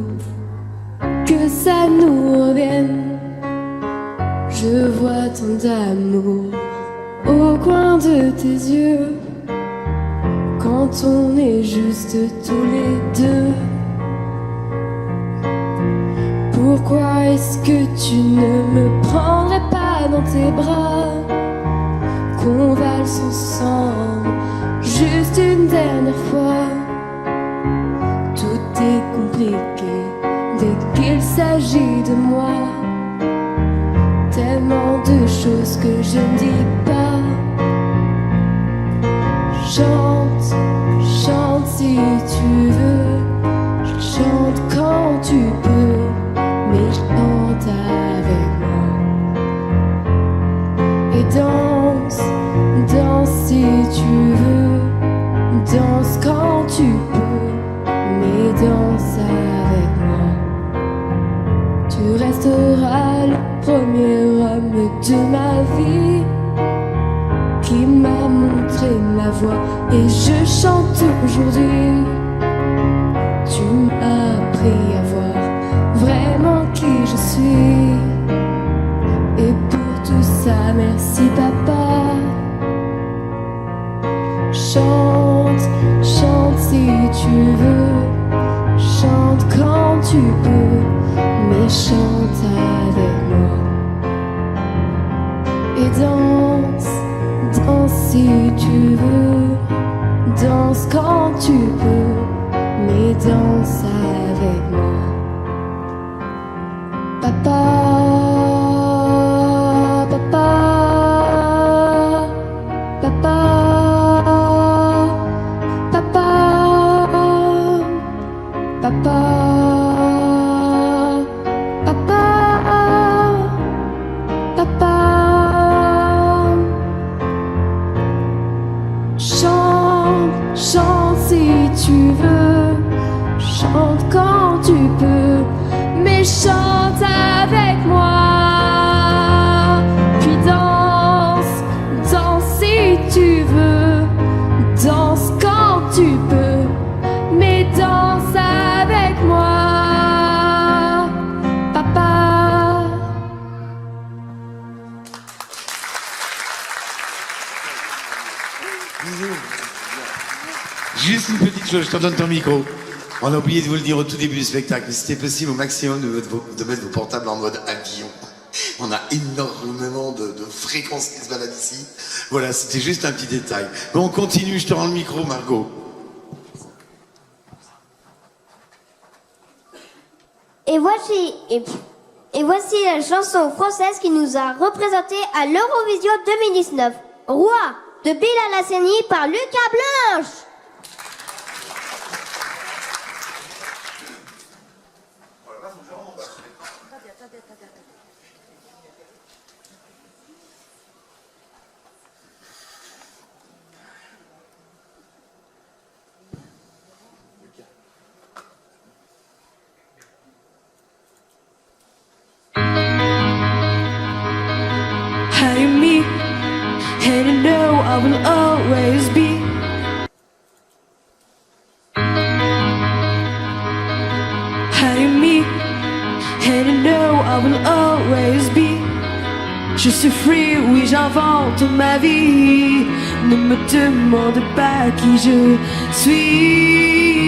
que ça nous revienne. Je vois tant d'amour au coin de tes yeux, quand on est juste tous les deux. Pourquoi est-ce que tu ne me prendrais pas dans tes bras, qu'on valse ensemble juste une dernière fois? Tout est compliqué dès qu'il s'agit de moi, tellement de choses que je ne dis pas. Chante, chante si tu veux, chante quand tu peux, mais chante avec moi. Et danse, danse si tu veux, danse quand tu peux, mais danse avec moi. Tu resteras le premier homme de ma vie, qui m'a montré ma voix et je chante aujourd'hui. Tu m'as appris à voir vraiment qui je suis, et pour tout ça merci papa. Chante, chante si tu veux, chante quand tu peux, mais chante avec moi. Et danse, danse si tu veux, danse quand tu peux, mais danse avec moi. Papa, papa, papa, papa, papa, papa, papa. Chante, chante si tu veux, chante quand tu peux, mais chante avec moi. Puis danse, danse si tu veux, danse quand tu peux, mais danse avec moi. Papa. Juste une petite chose, je te donne ton micro. On a oublié de vous le dire au tout début du spectacle, mais c'était possible au maximum de mettre vos portables en mode avion. On a énormément de fréquences qui se baladent ici. Voilà, c'était juste un petit détail. Bon, on continue, je te rends le micro, Margot. Et voici la chanson française qui nous a représenté à l'Eurovision 2019. Roi de Bilal Hassani par Lucas Blanche. I'm me, and you know I will always be. I'm me, and you know I will always be. Je suis free, oui j'invente ma vie. Ne me demande pas qui je suis.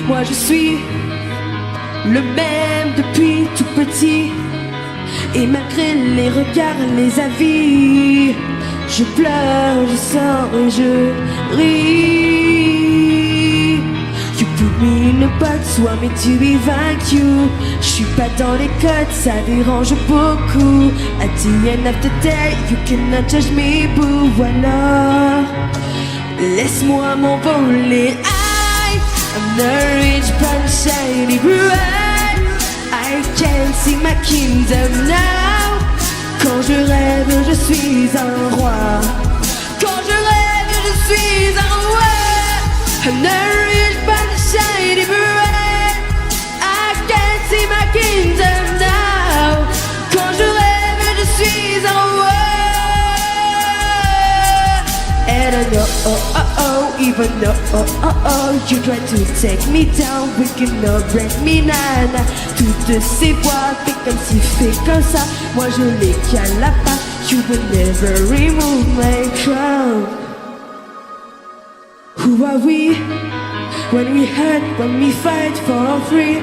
Moi je suis le même depuis tout petit. Et malgré les regards, les avis, je pleure, je sors et je ris. You put me in a box, want me to be vaincu. Je suis pas dans les codes, ça dérange beaucoup. At the end of the day, you cannot judge me, boo. Alors, laisse-moi m'envoler. I'm the rich but shiny bright. I can see my kingdom now. Quand je rêve, je suis un roi. Quand je rêve, je suis un roi. I'm the rich but shiny bright. I can see my kingdom now. Quand je rêve, je suis un roi. And I know, oh, oh, oh, if even know. Oh, oh, oh, you try to take me down, we cannot break me, nana. Toutes ces voix, fait comme si, fait comme ça. Moi je les cala pas. You will never remove my crown. Who are we? When we hurt, when we fight for free.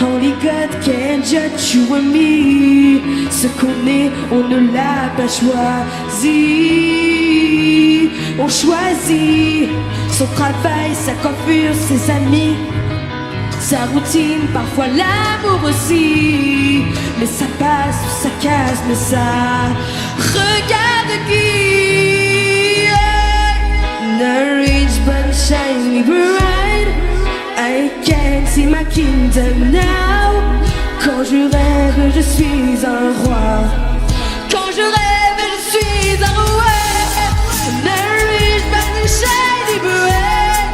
Only God can judge you and me. Ce qu'on est, on ne l'a pas choisi. On choisit son travail, sa coiffure, ses amis, sa routine, parfois l'amour aussi. Mais ça passe, ça casse, mais ça regarde qui. The rich but shiny bright. I can't see my kingdom now. Quand je rêve, je suis un roi. Quand je rêve, je suis un roi. The rich but shiny bright.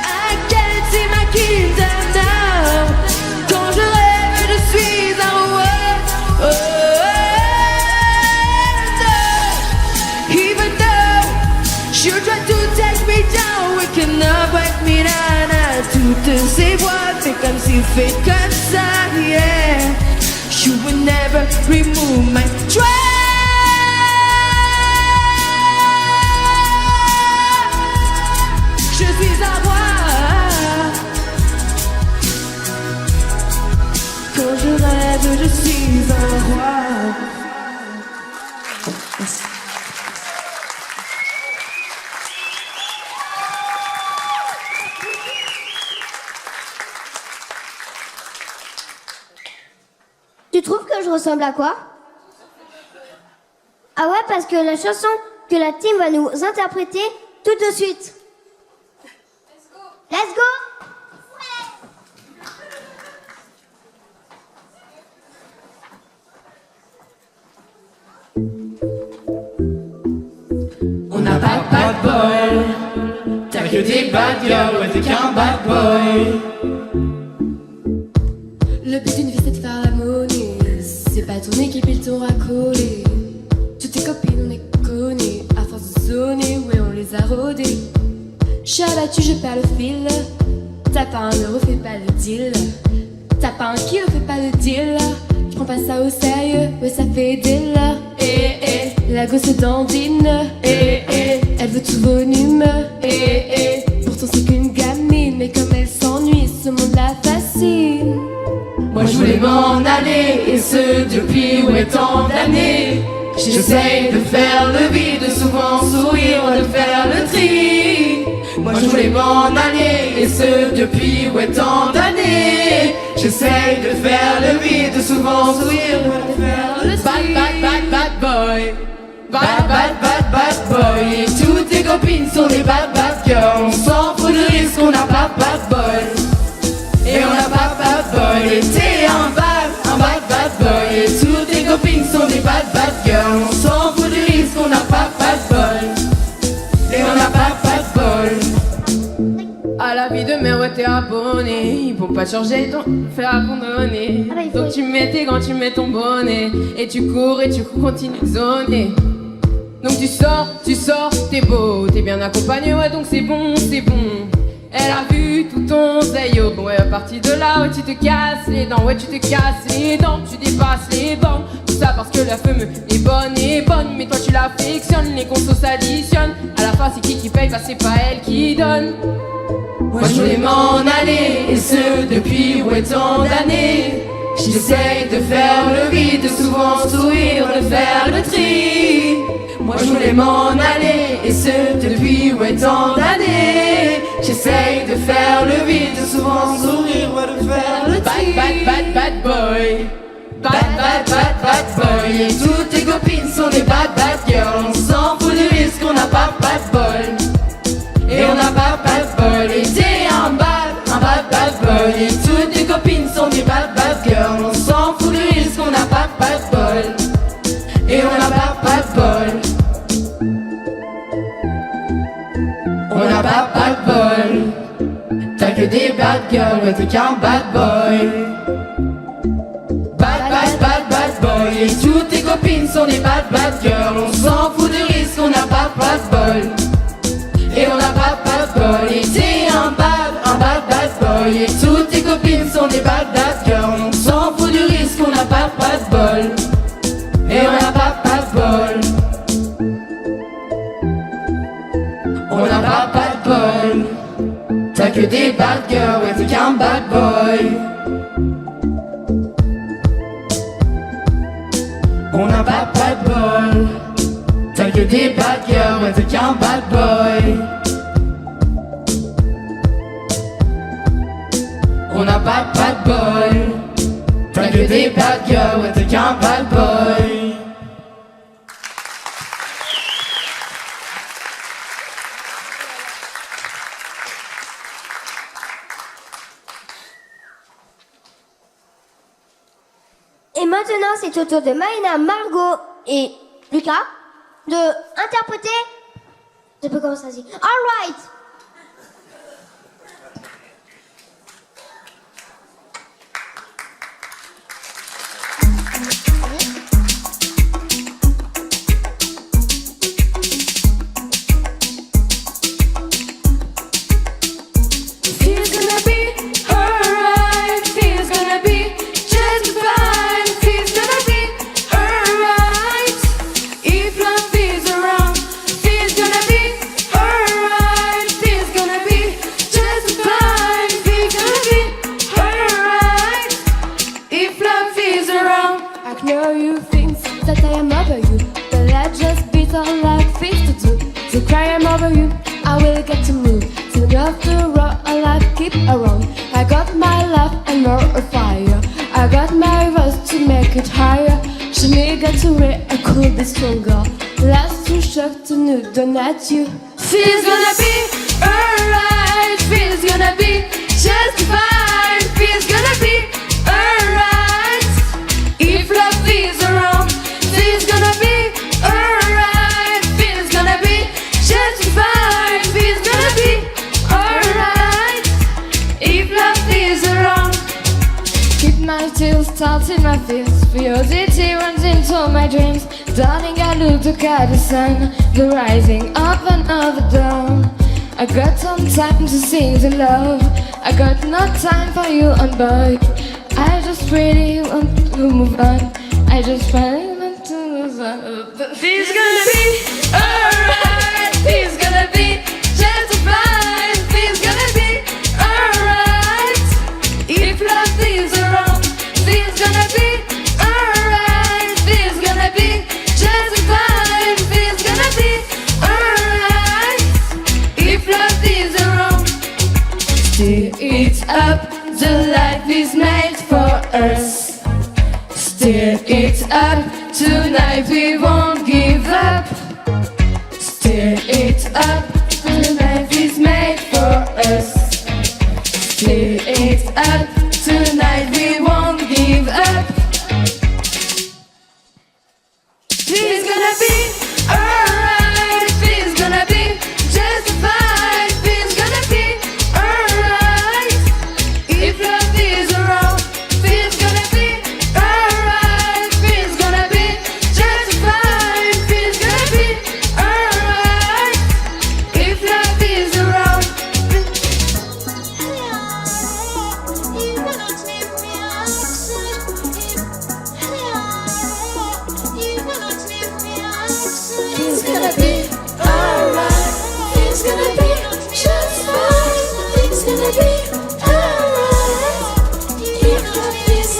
I can't see my kingdom now. Quand je rêve, je suis un roi. Oh, no. Even though you try to take me down, we cannot break me down. Toutes ces voix, fait comme si fait comme ça, yeah. You will never remove my trust. Je suis un roi. Quand je rêve, je suis un roi. Merci. Tu trouves que je ressemble à quoi? Ah ouais, parce que la chanson que la team va nous interpréter tout de suite. Let's go! On n'a pas de bad boy. T'as que des bad girls, ouais t'es qu'un bad boy. Le but d'une vie c'est de faire la monnaie. C'est pas ton équipe, ils t'ont racolé. Toutes tes copines on les connaît. À force de zoner, ouais on les a rodées. Je suis abattu, je perds le fil. T'as pas un euro, fais pas le deal. T'as pas un kilo, fais pas le deal. Je prends pas ça au sérieux, ouais ça fait deal. La gosse se dandine. Elle veut tout volume. Pourtant c'est qu'une gamine, mais comme elle s'ennuie, ce monde la fascine. Moi je voulais m'en aller, et ce depuis ouais tant d'années. J'essaye de faire le vide, souvent sourire, de faire le tri. Moi je voulais m'en aller, et ce depuis ouais tant d'années. J'essaye de faire le vide, souvent sourire, de faire le tri. Bad boy. Bad boy. Et toutes tes copines sont des bad girls. On s'en fout de risque, on n'a pas bad boy. Et on n'a pas bad boy. Et t'es un bad boy. Et toutes tes copines sont des bad girls. On s'en fout de risque, on n'a pas bad boy. Et on n'a pas bad boy. À la vie de mère, ouais t'es abonné. Ils vont pas changer ton faire abandonner. Ah bah, il faut- Donc tu mets tes gants, tu mets ton bonnet. Et tu cours, continue de zoner. Donc tu sors, t'es beau, t'es bien accompagné, ouais donc c'est bon. Elle a vu tout ton zayo, ouais à partir de là, ouais tu te casses les dents, tu dépasses les bornes. Tout ça parce que la femme est bonne, mais toi tu l'affectionnes, les consos s'additionnent. À la fin c'est qui paye, bah c'est pas elle qui donne. Moi je voulais m'en aller, et ce depuis ouais tant d'années. J'essaye de faire le vide, souvent sourire, de faire le tri. Moi je voulais m'en aller, et ce depuis ouais tant d'années. J'essaye de faire le vide, souvent sourire, ouais de faire le tri. Bad boy. Bad boy. Et toutes tes copines sont des bad girls. On s'en fout du risque, on n'a pas bad boy. Et on n'a pas bad boy. Et t'es un bad boy. Et toutes tes copines sont des bad girls. On s'en fout du risque, on n'a pas bad boy. Et on n'a pas bad boy. On n'a pas bad boy. T'as que des bad girls, ouais t'es qu'un bad boy. Bad boy. Et toutes tes copines sont des bad girls. On s'en fout du risque, on n'a pas bad boy. Et on n'a pas bad boy et toutes tes copines sont des bad girls. On s'en fout du risque, on n'a pas de bol. Et on n'a pas de bol. On n'a pas de bol. T'as que des bad girls, ouais t'es qu'un bad boy. On n'a pas de bol. T'as que des bad girls, ouais t'es qu'un bad boy. On n'a pas de bol. T'as que des bad girls, ouais t'es qu'un bad boy. Et maintenant, c'est au tour de Maïna, Margot et Lucas de interpréter. Je peux commencer ainsi. All right. Feels gonna be alright. Feels gonna be just fine. Feels gonna be alright. If love is around, feels gonna be alright. Feels gonna be just fine. Feels gonna be alright. If love is around, I know you think that I am over you, but I just beat all like things to do. So cry I'm over you, I will get to move. Soon after all, I like keep around. I got my love and more of fire. I got my voice to make it higher. Je m'ai gâté, I could be stronger. Last too shocked to know, don't at you. Feels gonna be alright. Feels gonna be just fine. Feels gonna be alright. If love is around, feels gonna be alright. Feels gonna be just fine. Feels gonna be alright. If love is around, keep my tears stuck in my fears. Curiosity runs into my dreams. Darling, I look at the sun, the rising up and the dawn. I got some time to sing the love. I got no time for you on boy. I just really want to move on. I just really want to move on. Feels gonna be alright. Feels gonna be just fine. Feels gonna be alright. If love is around, feels gonna be alright. Feels gonna be just fine. Feels gonna be alright. If love is around, stir it up. The life is made for us. Stir it up. Tonight we won't give up. Stir it up. The life is made for us. Stir it up. Tonight we won't give up. Feels gonna be alright. Feels gonna be just fine. Feels gonna be alright. If love is around, feels gonna be alright. Feels gonna be just fine. Feels gonna be alright. If love is around. Feels gonna be alright. Feels gonna be just fine. Feels gonna be alright. If love is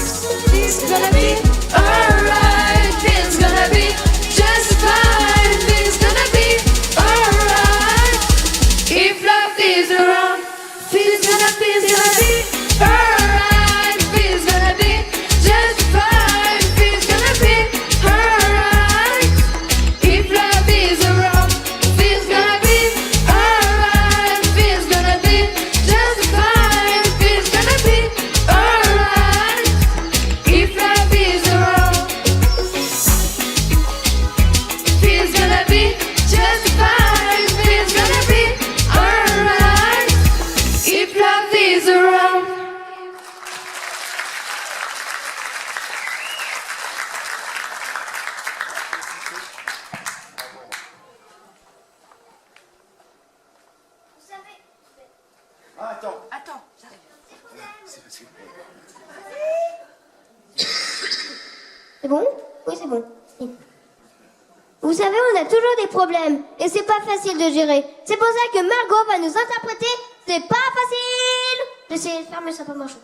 around, feels gonna be alright. Feels gonna be just fine. Feels gonna be alright. If love is around, feels gonna be alright. Feels gonna be just fine. Feels gonna be alright. If love is around, feels gonna be alright. Feels gonna be just fine. Feels gonna be alright. If love is around, feels gonna be just fine. Feels gonna be alright. If love is around. Ah, attends. Attends, j'arrive. C'est bon? Oui, c'est bon. Oui. Vous savez, on a toujours des problèmes et c'est pas facile de gérer. C'est pour ça que Margot va nous interpréter C'est pas facile. J'essaie de faire, mais ça n'a pas marché.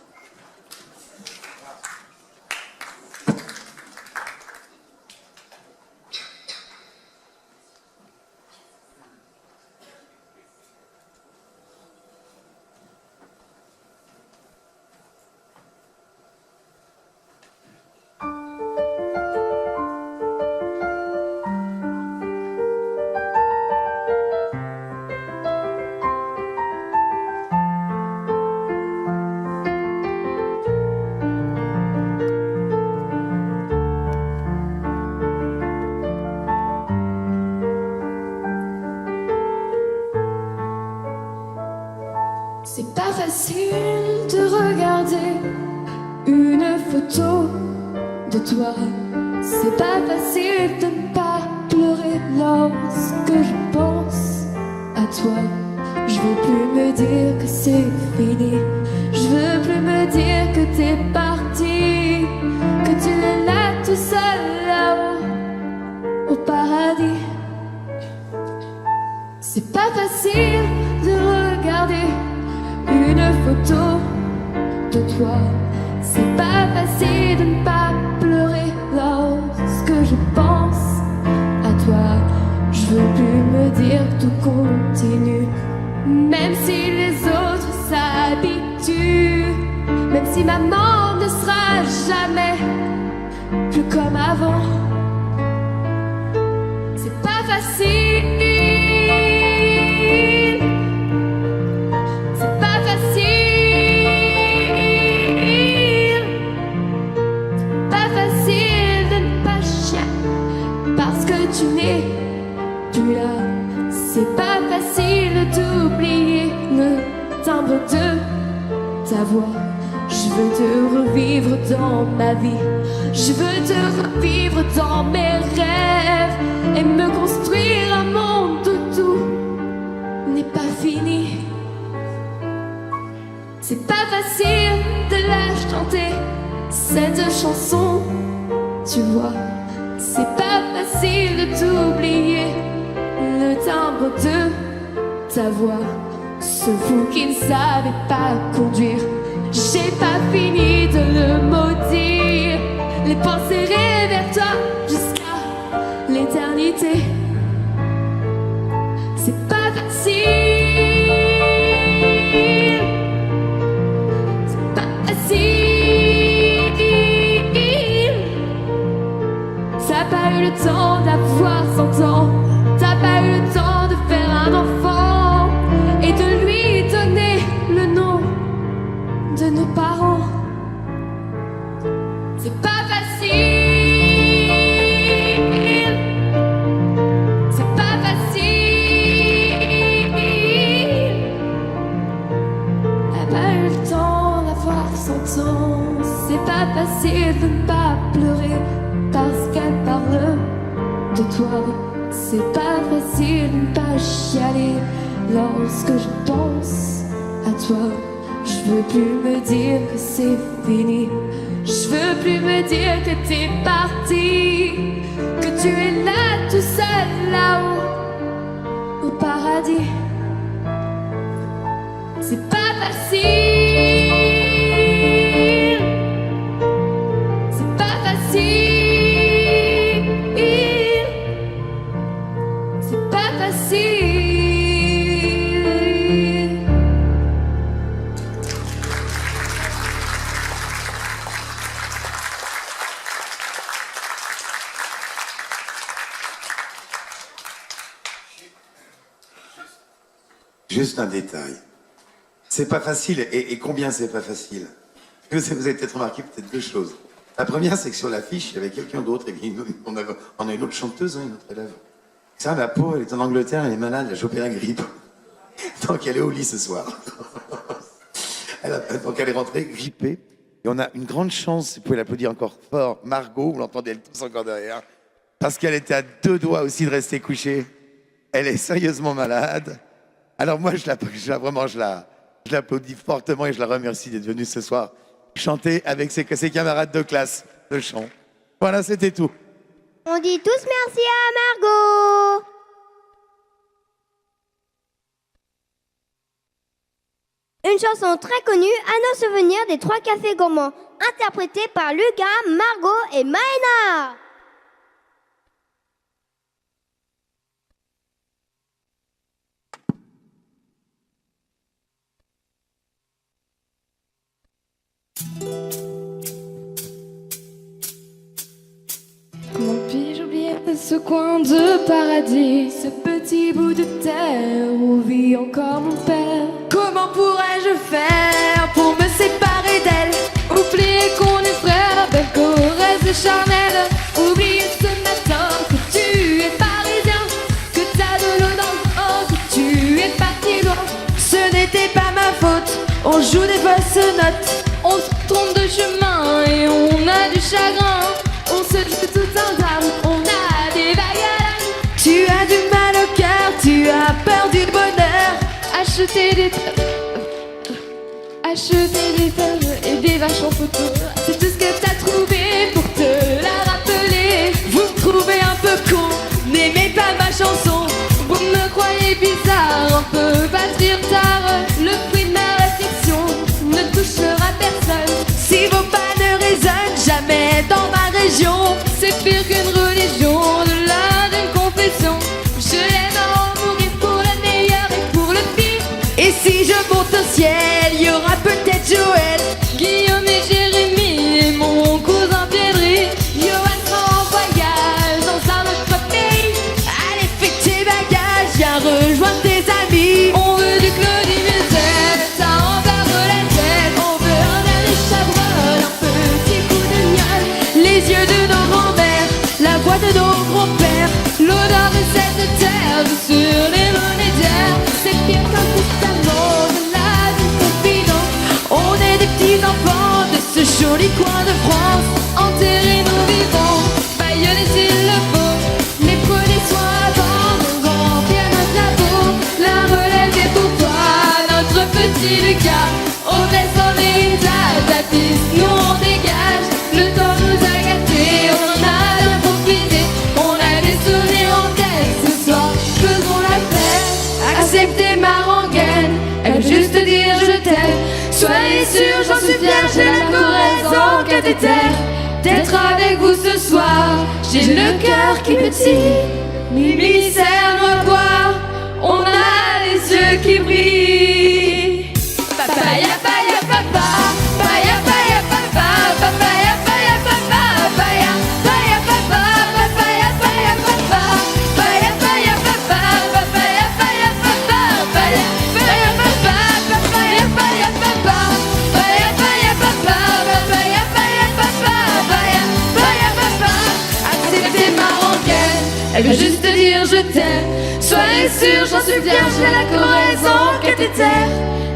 C'est pas facile de regarder une photo de toi. C'est pas facile de ne pas pleurer lorsque je pense à toi. Je veux plus me dire que c'est fini. Je veux plus me dire que t'es parti, que tu es là tout seul là-haut au paradis. C'est pas facile de regarder une photo de toi. C'est pas facile de ne pas pleurer lorsque je pense à toi. Je veux plus me dire que tout continue, même si les autres s'habituent, même si maman ne sera jamais plus comme avant. C'est pas facile. Tu n'es plus là. C'est pas facile d'oublier le timbre de ta voix. Je veux te revivre dans ma vie. Je veux te revivre dans mes rêves et me construire un monde où tout n'est pas fini. C'est pas facile de la chanter, cette chanson, tu vois. C'est pas facile de t'oublier le timbre de ta voix. Ce fou qui ne savait pas conduire, j'ai pas fini de le maudire. Les pensées rêvent vers toi jusqu'à l'éternité. C'est pas facile. C'est pas facile. T'as pas eu le temps d'avoir 100 ans. T'as pas eu le temps de faire un enfant et de lui donner le nom de nos parents. C'est pas facile. C'est pas facile. T'as pas eu le temps d'avoir 100 ans. C'est pas facile de ne pas pleurer parce qu'elle parle de toi. C'est pas facile de ne pas chialer lorsque je pense à toi. Je veux plus me dire que c'est fini. Je veux plus me dire que t'es parti, que tu es là tout seul là-haut au paradis. C'est pas facile. Juste un détail. C'est pas facile, et combien c'est pas facile? Vous avez peut-être remarqué peut-être deux choses. La première, c'est que sur l'affiche, il y avait quelqu'un d'autre, et on a une autre chanteuse, hein, une autre élève. Ça, la pauvre, elle est en Angleterre, elle est malade, elle a chopé la grippe. Donc elle est au lit ce soir. Donc elle est rentrée grippée. Et on a une grande chance, vous pouvez l'applaudir encore fort, Margot, vous l'entendez elle tous encore derrière, parce qu'elle était à deux doigts aussi de rester couchée. Elle est sérieusement malade. Alors moi, je Je l'applaudis fortement et je la remercie d'être venue ce soir chanter avec ses camarades de classe de chant. Voilà, c'était tout. On dit tous merci à Margot. Une chanson très connue à nos souvenirs des Trois Cafés Gourmands, interprétée par Lucas, Margot et Maëna. Comment puis-je oublier ce coin de paradis, ce petit bout de terre où vit encore mon père? Comment pourrais-je faire pour me séparer d'elle? Oublier qu'on est frères, belle Corrèze charnelle. Oublier ce matin que tu es parisien, que t'as de l'eau dans le corps, que tu es parti loin. Ce n'était pas ma faute, on joue des fausses notes. On se trompe de chemin et on a du chagrin. On se joue tout un drame, on a des bagarres. Tu as du mal au cœur, tu as peur du bonheur. Acheter des fleurs et des vaches en photo, c'est tout ce que t'as trouvé pour te la rappeler. Vous me trouvez un peu con, n'aimez pas ma chanson. Vous me croyez bizarre, on peut pas se dire tard. Le fruit de ma réflexion ne touchera personne. Si vos pas ne résonnent jamais dans ma région, C'est pire qu'une religion, au-delà d'une confession. Je l'aime à en mourir pour le meilleur et pour le pire. et si je monte au ciel, il y aura peut-être Joël. Guillaume et Jérémy et mon cousin Pierre. Johan sera en voyage dans un autre pays. Allez, fais tes bagages, viens rejoindre tes amis. On veut du Claudie Musette, ça en perdre la tête. On veut un dernier chabrol, un petit coup de gnôle. Les yeux de nos grands-mères, la voix de nos grands-pères. L'odeur de cette terre sur les monétaires. C'est pire qu'un testament de la vie confidente. On est des petits enfants de ce joli coin de France. Enterrez nos vivants, baïonnez s'il le faut. Mais prenez soin avant de remplir notre labo. La relève est pour toi, notre petit Lucas. On laisse en héritage la piste, nous on dégage. Le temps nous a gâtés, on en a bien profité. On a des souvenirs en tête ce soir, faisons la fête. Acceptez ma rengaine, elle veut juste dire je t'aime. Soyez sûrs, j'en suis fière, j'ai la Corrèze en cathéter. D'être avec vous ce soir, j'ai le cœur qui pétille. Mimi sert à boire, on a les yeux qui brillent. Papaya, paya, papa, paya, paya, papa, papaya, paya, papa, paya, paya, papa, papaya, paya, papa, paya, paya, papa, papaya, paya, papa, paya, paya, papa, papaya, paya, papa, paya, paya, papa, papaya, paya, papa, paya, paya, papa. Acceptez ma rengaine, elle veut juste dire je t'aime. Soyez sûrs, j'en suis fière, j'ai la Corrèze en cathéter.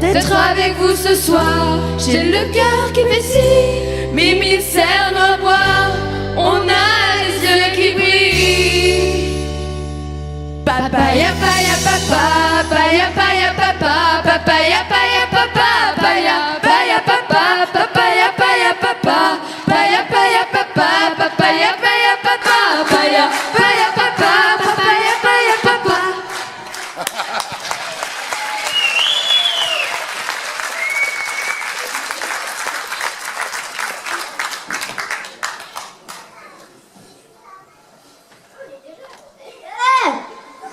D'être avec vous ce soir, j'ai le cœur qui pétille. Mimi sert à boire, on a les yeux qui brillent. Papaya, paya, papa, paya, paya, papa, papaya, paya, papa, paya, paya, papa, papaya, paya, papa, paya, paya, papa, papaya, paya, papa, paya, paya, papa, papaya, paya, papa.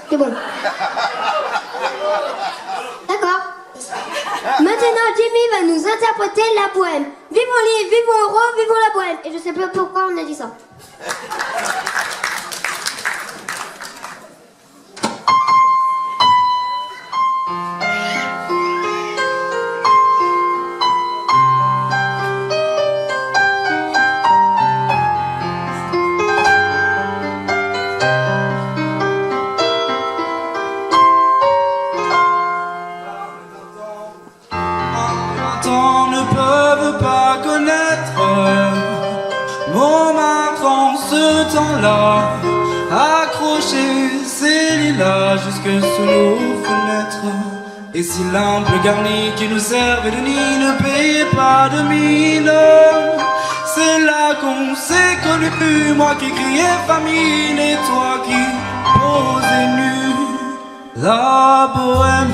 C'est bon. D'accord. Maintenant, Jimmy va nous interpréter la bohème. Vivons libre, vivons heureux, vivons la bohème. Et je sais pas pourquoi on a dit ça. Temps ne peuvent pas connaître Montmartre en ce temps-là, accrocher ses lilas jusque sous nos fenêtres. Et si l'ample garni qui nous servait de nid ne payait pas de mine, c'est là qu'on s'est connus, moi qui criais famine et toi qui posais nu. La bohème,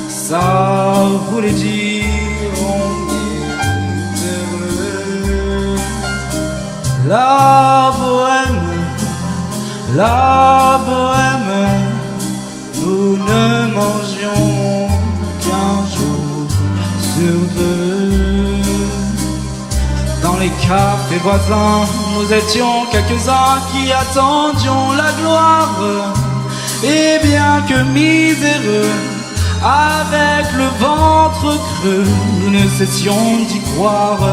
ça voulait dire on est heureux. La bohème, nous ne mangions qu'un jour sur deux. Dans les cafés voisins, nous étions quelques-uns qui attendions la gloire. Et bien que miséreux, avec le ventre creux, nous ne cessions d'y croire.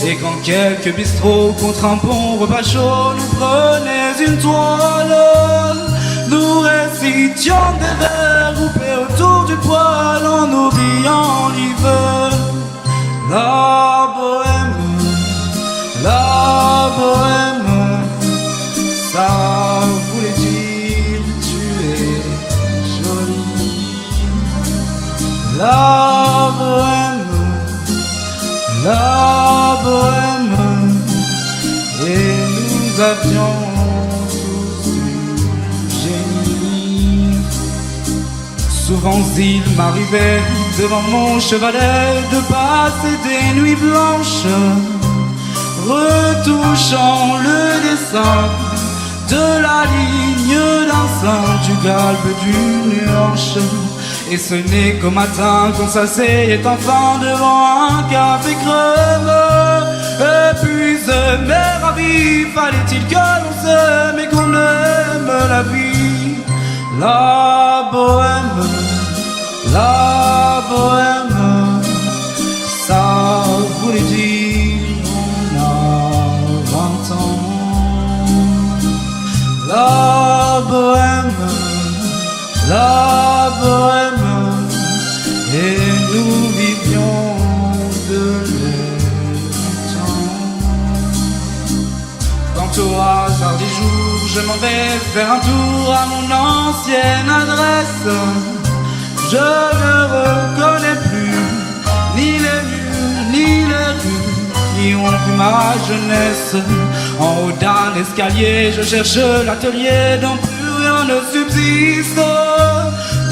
Et quand quelques bistrots contre un bon repas chaud nous prenaient une toile, nous récitions des vers groupés autour du poêle en oubliant l'hiver. La bohème, ça voulait dire tu es jolie. La bohème, et nous avions tous du génie. Souvent il m'arrivait devant mon chevalet de passer des nuits blanches, retouchant le dessin de la ligne d'un sein, du galbe d'une hanche. Et ce n'est qu'au matin qu'on s'asseyait enfin devant un café crème. Épuisé mais ravi, fallait-il que l'on s'aime et qu'on aime la vie. La bohème, ça voulait dire on a 20 ans. La bohème, et nous vivions de longtemps. Quand au hasard des jours je m'en vais faire un tour à mon ancienne adresse, je ne reconnais plus ni les murs, ni les rues qui ont vu ma jeunesse. En haut d'un escalier, je cherche l'atelier dont plus rien ne subsiste.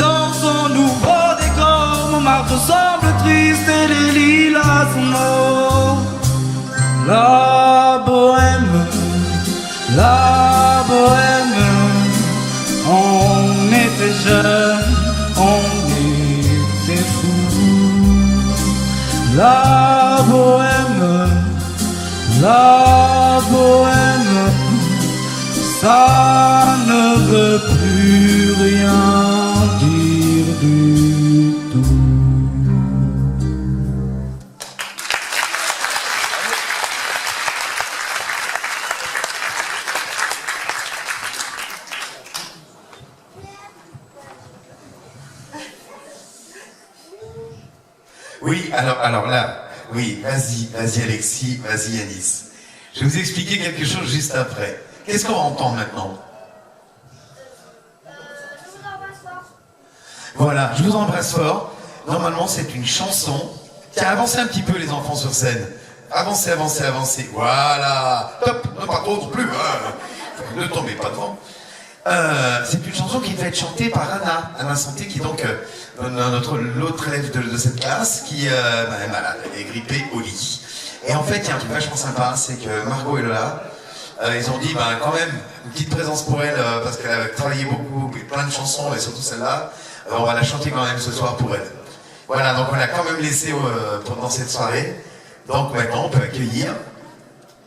Dans son nouveau décor, mon marbre semble triste et les lilas sont morts. La bohème, on était jeunes, on était fous. La bohème, ça ne veut plus rien dire du tout. Oui, alors là, oui, vas-y Alexis, vas-y Yanis. Je vais vous expliquer quelque chose juste après. Qu'est-ce qu'on va entendre maintenant? Voilà, je vous embrasse fort. Normalement, c'est une chanson. Tiens, avancez un petit peu les enfants sur scène. Avancez. Voilà. Top, non pas trop non plus. Ne tombez pas devant. C'est une chanson qui va être chantée par Anna Santé, qui est donc l'autre élève de cette classe, qui est malade, elle est grippée au lit. Et en fait, il y a un truc vachement sympa, c'est que Margot et Lola, ils ont dit quand même une petite présence pour elle, parce qu'elle a travaillé beaucoup, plein de chansons, et surtout celle-là, on va la chanter quand même ce soir pour elle. Voilà, donc on l'a quand même laissé pendant cette soirée. Donc maintenant, on peut accueillir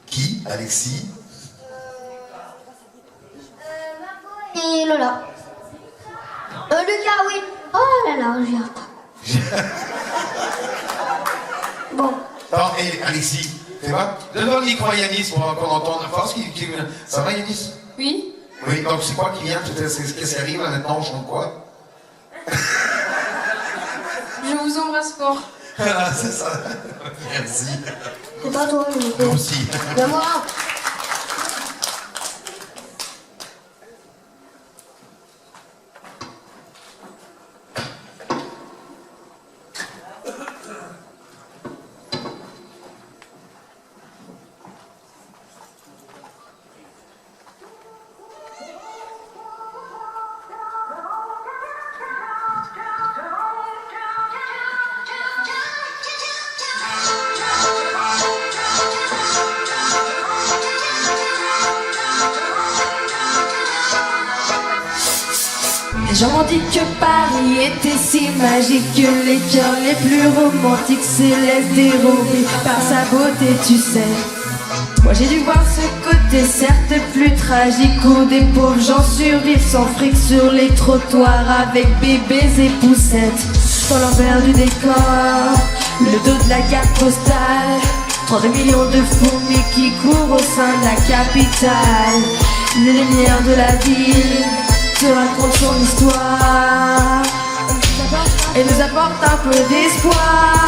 qui? Alexis? Et Lola. Lucas, oui. Oh là là, j'ai un Bon. Non, et Alexis, fais voir. Donne-moi le micro à Yanis pour qu'on entende. Ça va Yanis? Oui. Oui, donc c'est quoi qui vient? Qu'est-ce qui arrive là maintenant? On chante quoi? Je vous embrasse fort. Voilà, c'est ça. Merci. C'est pas toi, le micro. Moi aussi. De moi. gens m'ont dit que Paris était si magique, que les cœurs les plus romantiques se laissent dérober par sa beauté, tu sais. Moi j'ai dû voir ce côté certes plus tragique, où des pauvres gens survivent sans fric sur les trottoirs avec bébés et poussettes. Dans l'envers du décor, le dos de la carte postale, 32 millions de fourmis qui courent au sein de la capitale. Les lumières de la ville te racontent son histoire et nous apportent un peu d'espoir.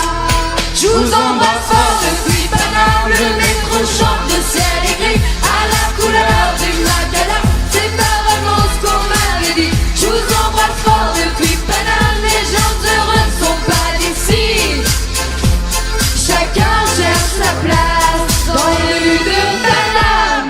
Je vous embrasse fort depuis Paname, le métro chante, le ciel est gris à la couleur du Macadam. C'est pas vraiment ce qu'on m'avait dit. Je vous embrasse fort depuis Paname, les gens heureux ne sont pas d'ici. Chacun cherche sa place dans les rues de Paname.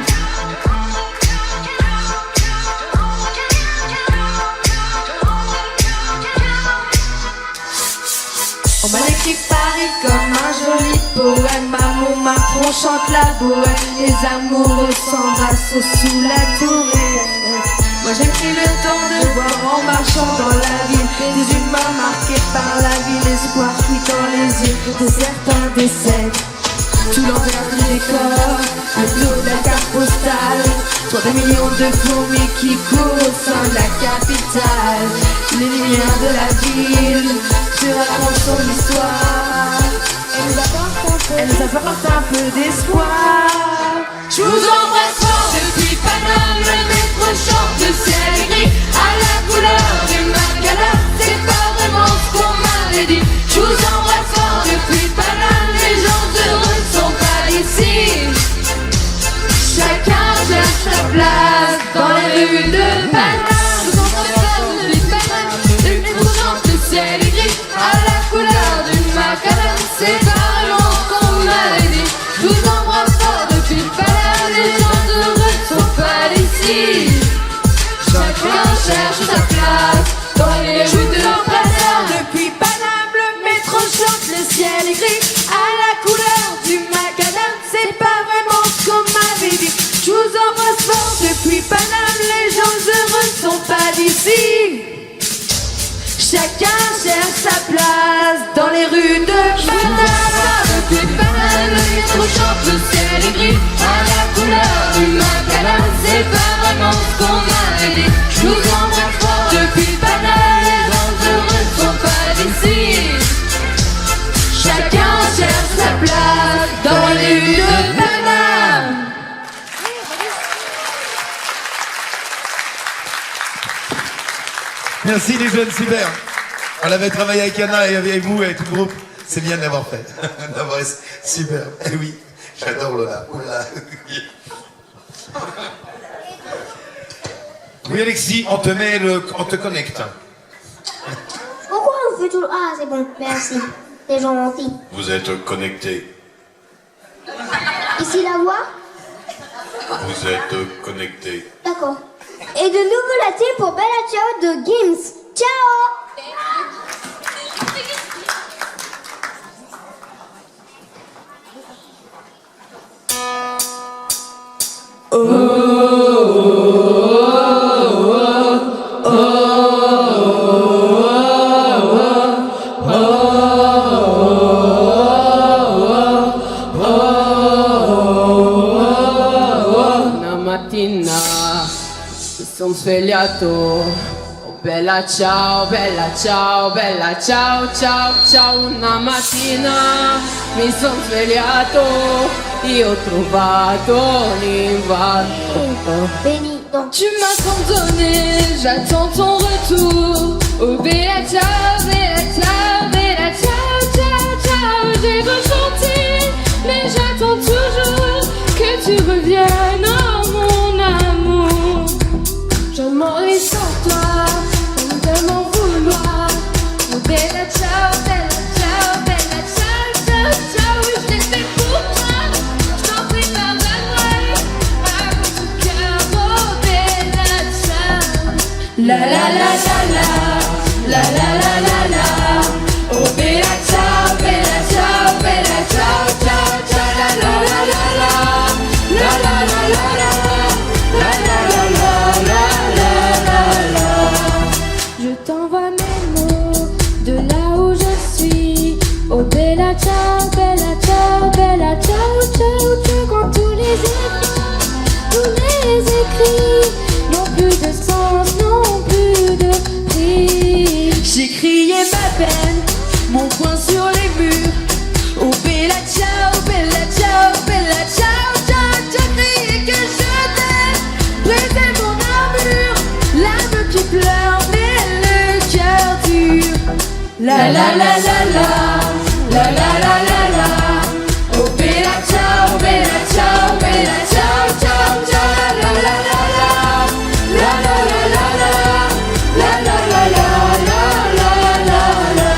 On m'a décrit Paris comme un joli poème. À Montmartre on chante la bohème, les amoureux s'embrassent sous la tourelle. Moi j'ai pris le temps de voir en marchant dans la ville des humains marqués par la vie, l'espoir qui dans les yeux de certains décèdent. Tout l'envers du décor, le dos de la carte postale, 3 millions de fourmis qui courent au sein de la capitale. Les lumières de la ville te racontent son histoire, elle nous apporte un peu d'espoir. Je vous embrasse fort depuis Paname, le métro chante, le ciel est gris à la couleur du Macadam. C'est pas vraiment ce qu'on m'avait dit. Je vous embrasse fort depuis Paname, les gens heureux ne sont pas d'ici. Chacun cherche sa place dans les rues de Paname. Je vous embrasse fort depuis Paname, le métro chante, le ciel est gris à la couleur du Macadam. C'est pas vraiment ce qu'on m'avait dit. Je vous embrasse fort depuis Paname, les gens heureux ne sont pas d'ici. Chacun cherche sa place dans les rues de Paname. Depuis Paname, le métro chante, le ciel est gris à la couleur du Macadam. C'est pas vraiment ce qu'on m'avait dit. Je vous embrasse fort depuis Paname, les gens heureux ne sont pas d'ici. Chacun cherche sa place dans les rues de Paname. Depuis Paname, le métro chante, le ciel est gris à la couleur du Macadam. C'est pas vraiment ce qu'on m'avait dit. Je vous embrasse fort depuis Paname, les gens heureux ne sont pas d'ici. Chacun cherche sa place dans les rues de Paname. Merci les jeunes, super. On avait travaillé avec Anna et avec vous et tout le groupe. C'est bien de l'avoir fait. D'avoir super. Eh oui, j'adore Lola. Lola. Oui Alexis, on te connecte. Pourquoi on fait tout... Ah, c'est bon, merci. C'est gentil. Vous êtes connecté. Ici la voix? Vous êtes connecté. D'accord. Et de nouveau la team pour Bella Ciao de Gims. Ciao! Una mattina mi son svegliato, oh bella ciao, bella ciao, bella ciao, ciao, ciao. Una mattina mi son svegliato e ho trovato l'invaso. Béni, donc. Tu m'as abandonné, j'attends ton retour. Oh Bella ciao, Bella ciao, Bella ciao, ciao, ciao. J'ai ressenti, mais j'attends toujours que tu reviennes, oh mon amour. Je m'ennuie sans toi, sans tellement vouloir. Oh Bella ciao, Bella ciao, Bella ciao, ciao, ciao. Oui, je l'ai fait pour toi, je t'en prie pardonne-moi. Avec tout cœur, oh Bella ciao. La la la la la, la la la la la. Oh Bella ciao, Bella ciao, Bella ciao, ciao, ciao. La la la la la, la la la la la, la la la la la la la la. J'ai crié ma peine, mon poing sur les murs. Oh bella ciao, bella ciao, bella ciao, ciao. J'ai crié que je t'aime, brisé mon armure. L'âme qui pleure, mais le cœur dur. La la la la la, la la la la la. Oh bella ciao, bella ciao, bella ciao, ciao, ciao. La la la la la, la la la la la, la la la la la la la la.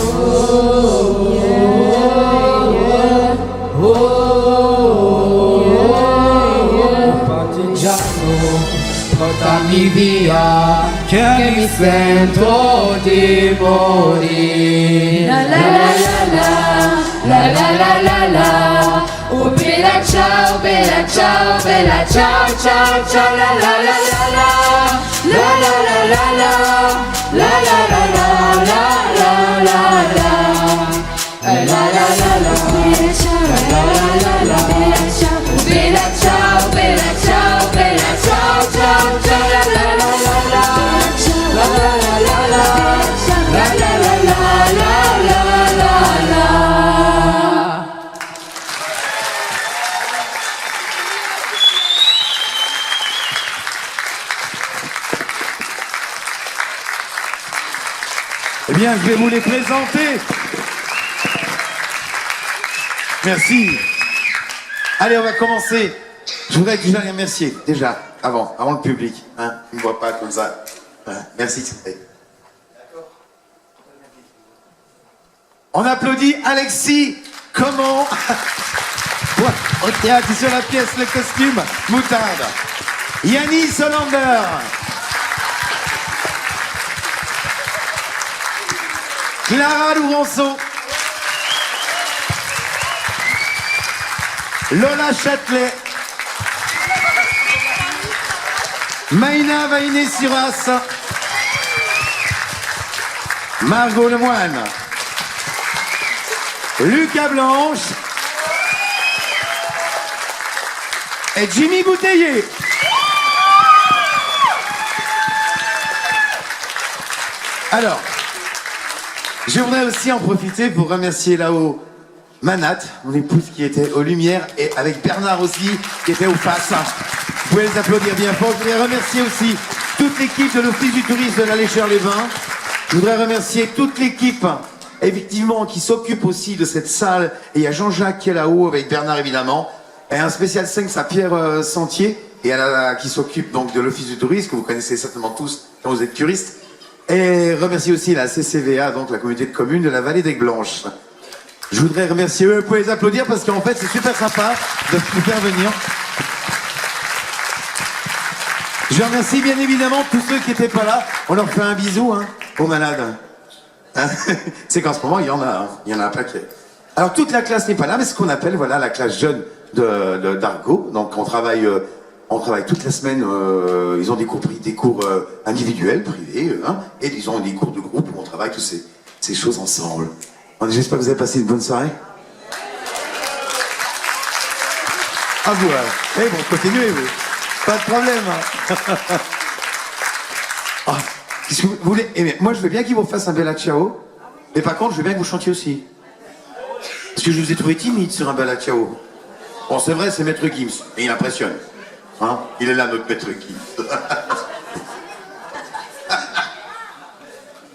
Oh yeah, oh yeah. Partigiano, portami via, che mi sento di morire. La la la la la, la la la la la. Oh bella ciao, bella ciao, bella ciao, ciao, ciao. La la la la la, la la la la la, la la la la la la la la. La la la la la, bella ciao, la la la la, bella ciao, bella ciao, bella ciao, bella ciao, ciao, ciao. La la la la la, la la la la la, la la la la la la la la. Eh bien, je vais vous les présenter. Merci. Allez, on va commencer. Je voudrais déjà les remercier, déjà, avant le public. Hein, ils ne me voient pas comme ça. Hein, merci. On applaudit Alexis. Comment au théâtre sur la pièce, le costume, moutarde. Yanis Hollander. Clara Lourençon. Lola Châtelet. Maïna Vainé-Siras. Margot Lemoine. Lucas Blanche. Et Jimmy Bouteiller. Alors, je voudrais aussi en profiter pour remercier là-haut Manat, mon épouse qui était aux Lumières, et avec Bernard aussi, qui était aux faces. Vous pouvez les applaudir bien fort. Je voudrais remercier aussi toute l'équipe de l'Office du tourisme de la Léchère-les-Bains. Je voudrais remercier toute l'équipe, effectivement, qui s'occupe aussi de cette salle. Et il y a Jean-Jacques qui est là-haut, avec Bernard évidemment. Et un spécial 5 à Pierre Sentier, et qui s'occupe donc de l'Office du tourisme, que vous connaissez certainement tous quand vous êtes curistes. Et remercier aussi la CCVA, donc la communauté de communes de la Vallée des Blanches. Je voudrais remercier eux, vous pouvez les applaudir parce qu'en fait c'est super sympa de nous faire venir. Je remercie bien évidemment tous ceux qui n'étaient pas là. On leur fait un bisou, hein, aux malades. Hein. C'est qu'en ce moment il y en a, hein. Il y en a un paquet. Alors toute la classe n'est pas là, mais ce qu'on appelle voilà la classe jeune d'Argo. Donc on travaille toute la semaine. Ils ont des cours individuels, privés, hein, et ils ont des cours de groupe où on travaille toutes ces choses ensemble. J'espère que vous avez passé une bonne soirée. À vous, eh bon, continuez, vous. Pas de problème. Oh, qu'est-ce que vous voulez? Eh bien, moi, je veux bien qu'ils vous fassent un bel ciao. Mais par contre, je veux bien que vous chantiez aussi. Parce que je vous ai trouvé timide sur un bel ciao. Bon, c'est vrai, c'est Maître Gims. Et il impressionne. Hein? Il est là, notre Maître Gims.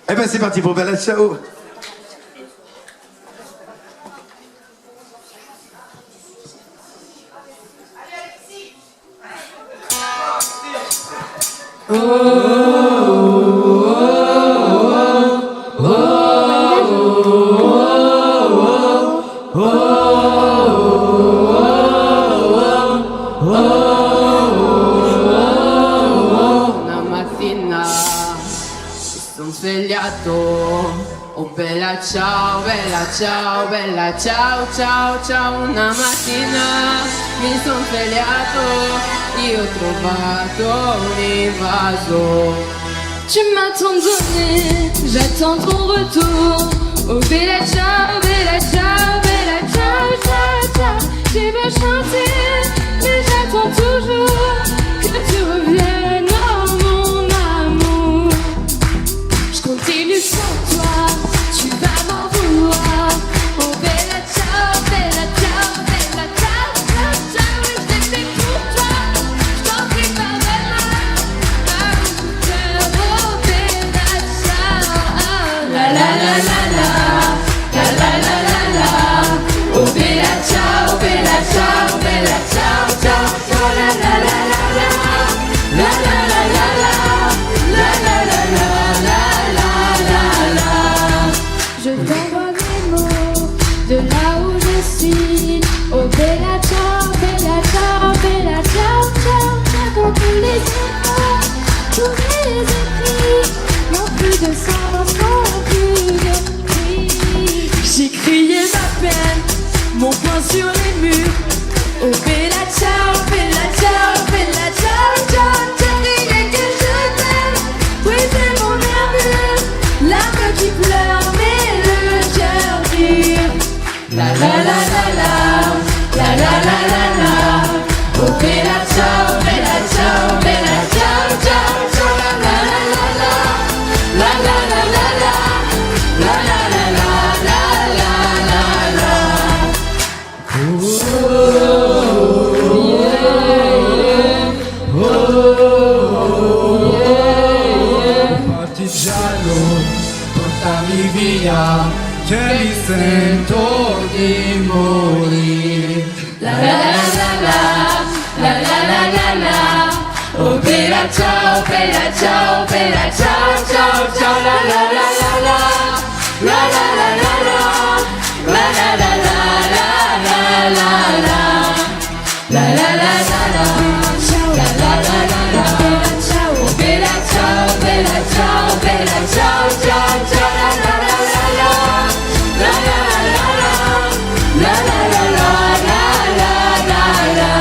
Eh ben, c'est parti pour bel ciao. Una mattina mi son svegliato, oh bella ciao, bella ciao, bella ciao, ciao, ciao. Una mattina mi son svegliato e ho trovato un invaso. Tu m'as tant donné, j'attends ton retour. Oh bella ciao, bella ciao, bella ciao, ciao, ciao. J'ai beau chanter, mais j'attends toujours que tu reviennes, oh mon amour. que sans toi, tu vas m'en vouloir. Oh bella ciao, bella ciao, bella ciao, ciao, ciao. Et je l'ai fait pour toi, je t'en prie pardonne-moi. Oh bella ciao, la la la la la, la la la la la. Oh bella ciao, bella ciao, bella ciao, ciao, ciao, la la la la la, la la la la la, la la la la la la. Je t'envoie mes mots de là où je suis. Oh bella ciao, bella ciao, bella ciao, ciao, ciao. Quand tous les efforts, tous les écrits n'ont plus de sens, n'ont plus de prix. J'ai crié ma peine, mon poing sur les murs. Oh bella ciao, bella ciao, bella ciao, ciao. J'ai crié que je t'aime, briser mon nervure. L'âme qui pleure mais le cœur dur. La la la la la, la la la la la. Oh bella ciao, bella ciao, bella ciao, ciao, ciao. La la la la la, la la la la la, la la la la la la la. Partigiano, portami via, che mi sento di morire. La la la la la, la la la la la. Oh bella ciao, bella ciao, bella ciao, ciao, ciao. La la la la la, la la la la la, la la la la la la la. La la la la la, la la la la la. Oh bella ciao, bella ciao, bella ciao, ciao, ciao. La la la la la, la la la la la, la la la la la la la.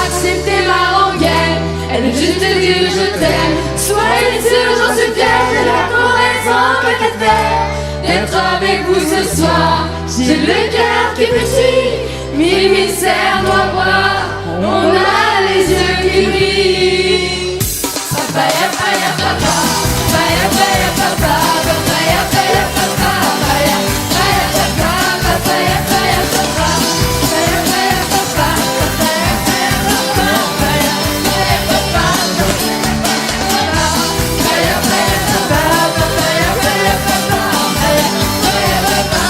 Acceptez ma rengaine, elle veut juste te dire que je t'aime. Soyez sûrs, j'en suis fière, j'ai la raison que t'as fait d'être avec vous ce soir. J'ai le cœur qui pétille, Mimi serre-moi boire, on a les yeux qui brillent. Papaya, papaya, papa, papaya, papaya, papa, papaya, papaya, papa, papaya, papaya, papa, papaya, papaya, papa, papaya, papaya, papa, papaya, papaya, papa, papaya, papaya, papa, papaya, papaya, papa, papaya, papaya, papa, papaya, papaya, papa.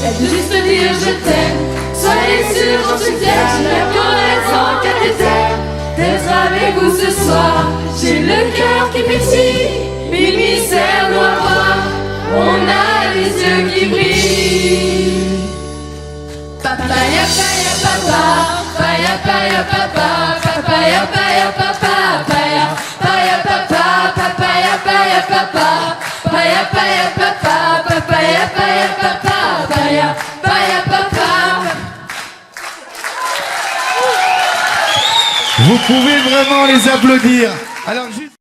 Elle veut juste me dire je t'aime, soyez sûrs, j'en suis fière, j'ai la raison qu'à tes terres d'être avec vous ce soir. J'ai le cœur qui pétille, Mimi serre-moi boire, on a les yeux qui brillent. Papaya, papaya, papa, papaya, papaya, papa, papaya, papaya, papa, papaya, papaya, papa, papaya, papaya, papa, papaya, papaya, papa, papaya, papaya, papa, papaya, papaya, papa. Vous pouvez vraiment les applaudir. Alors juste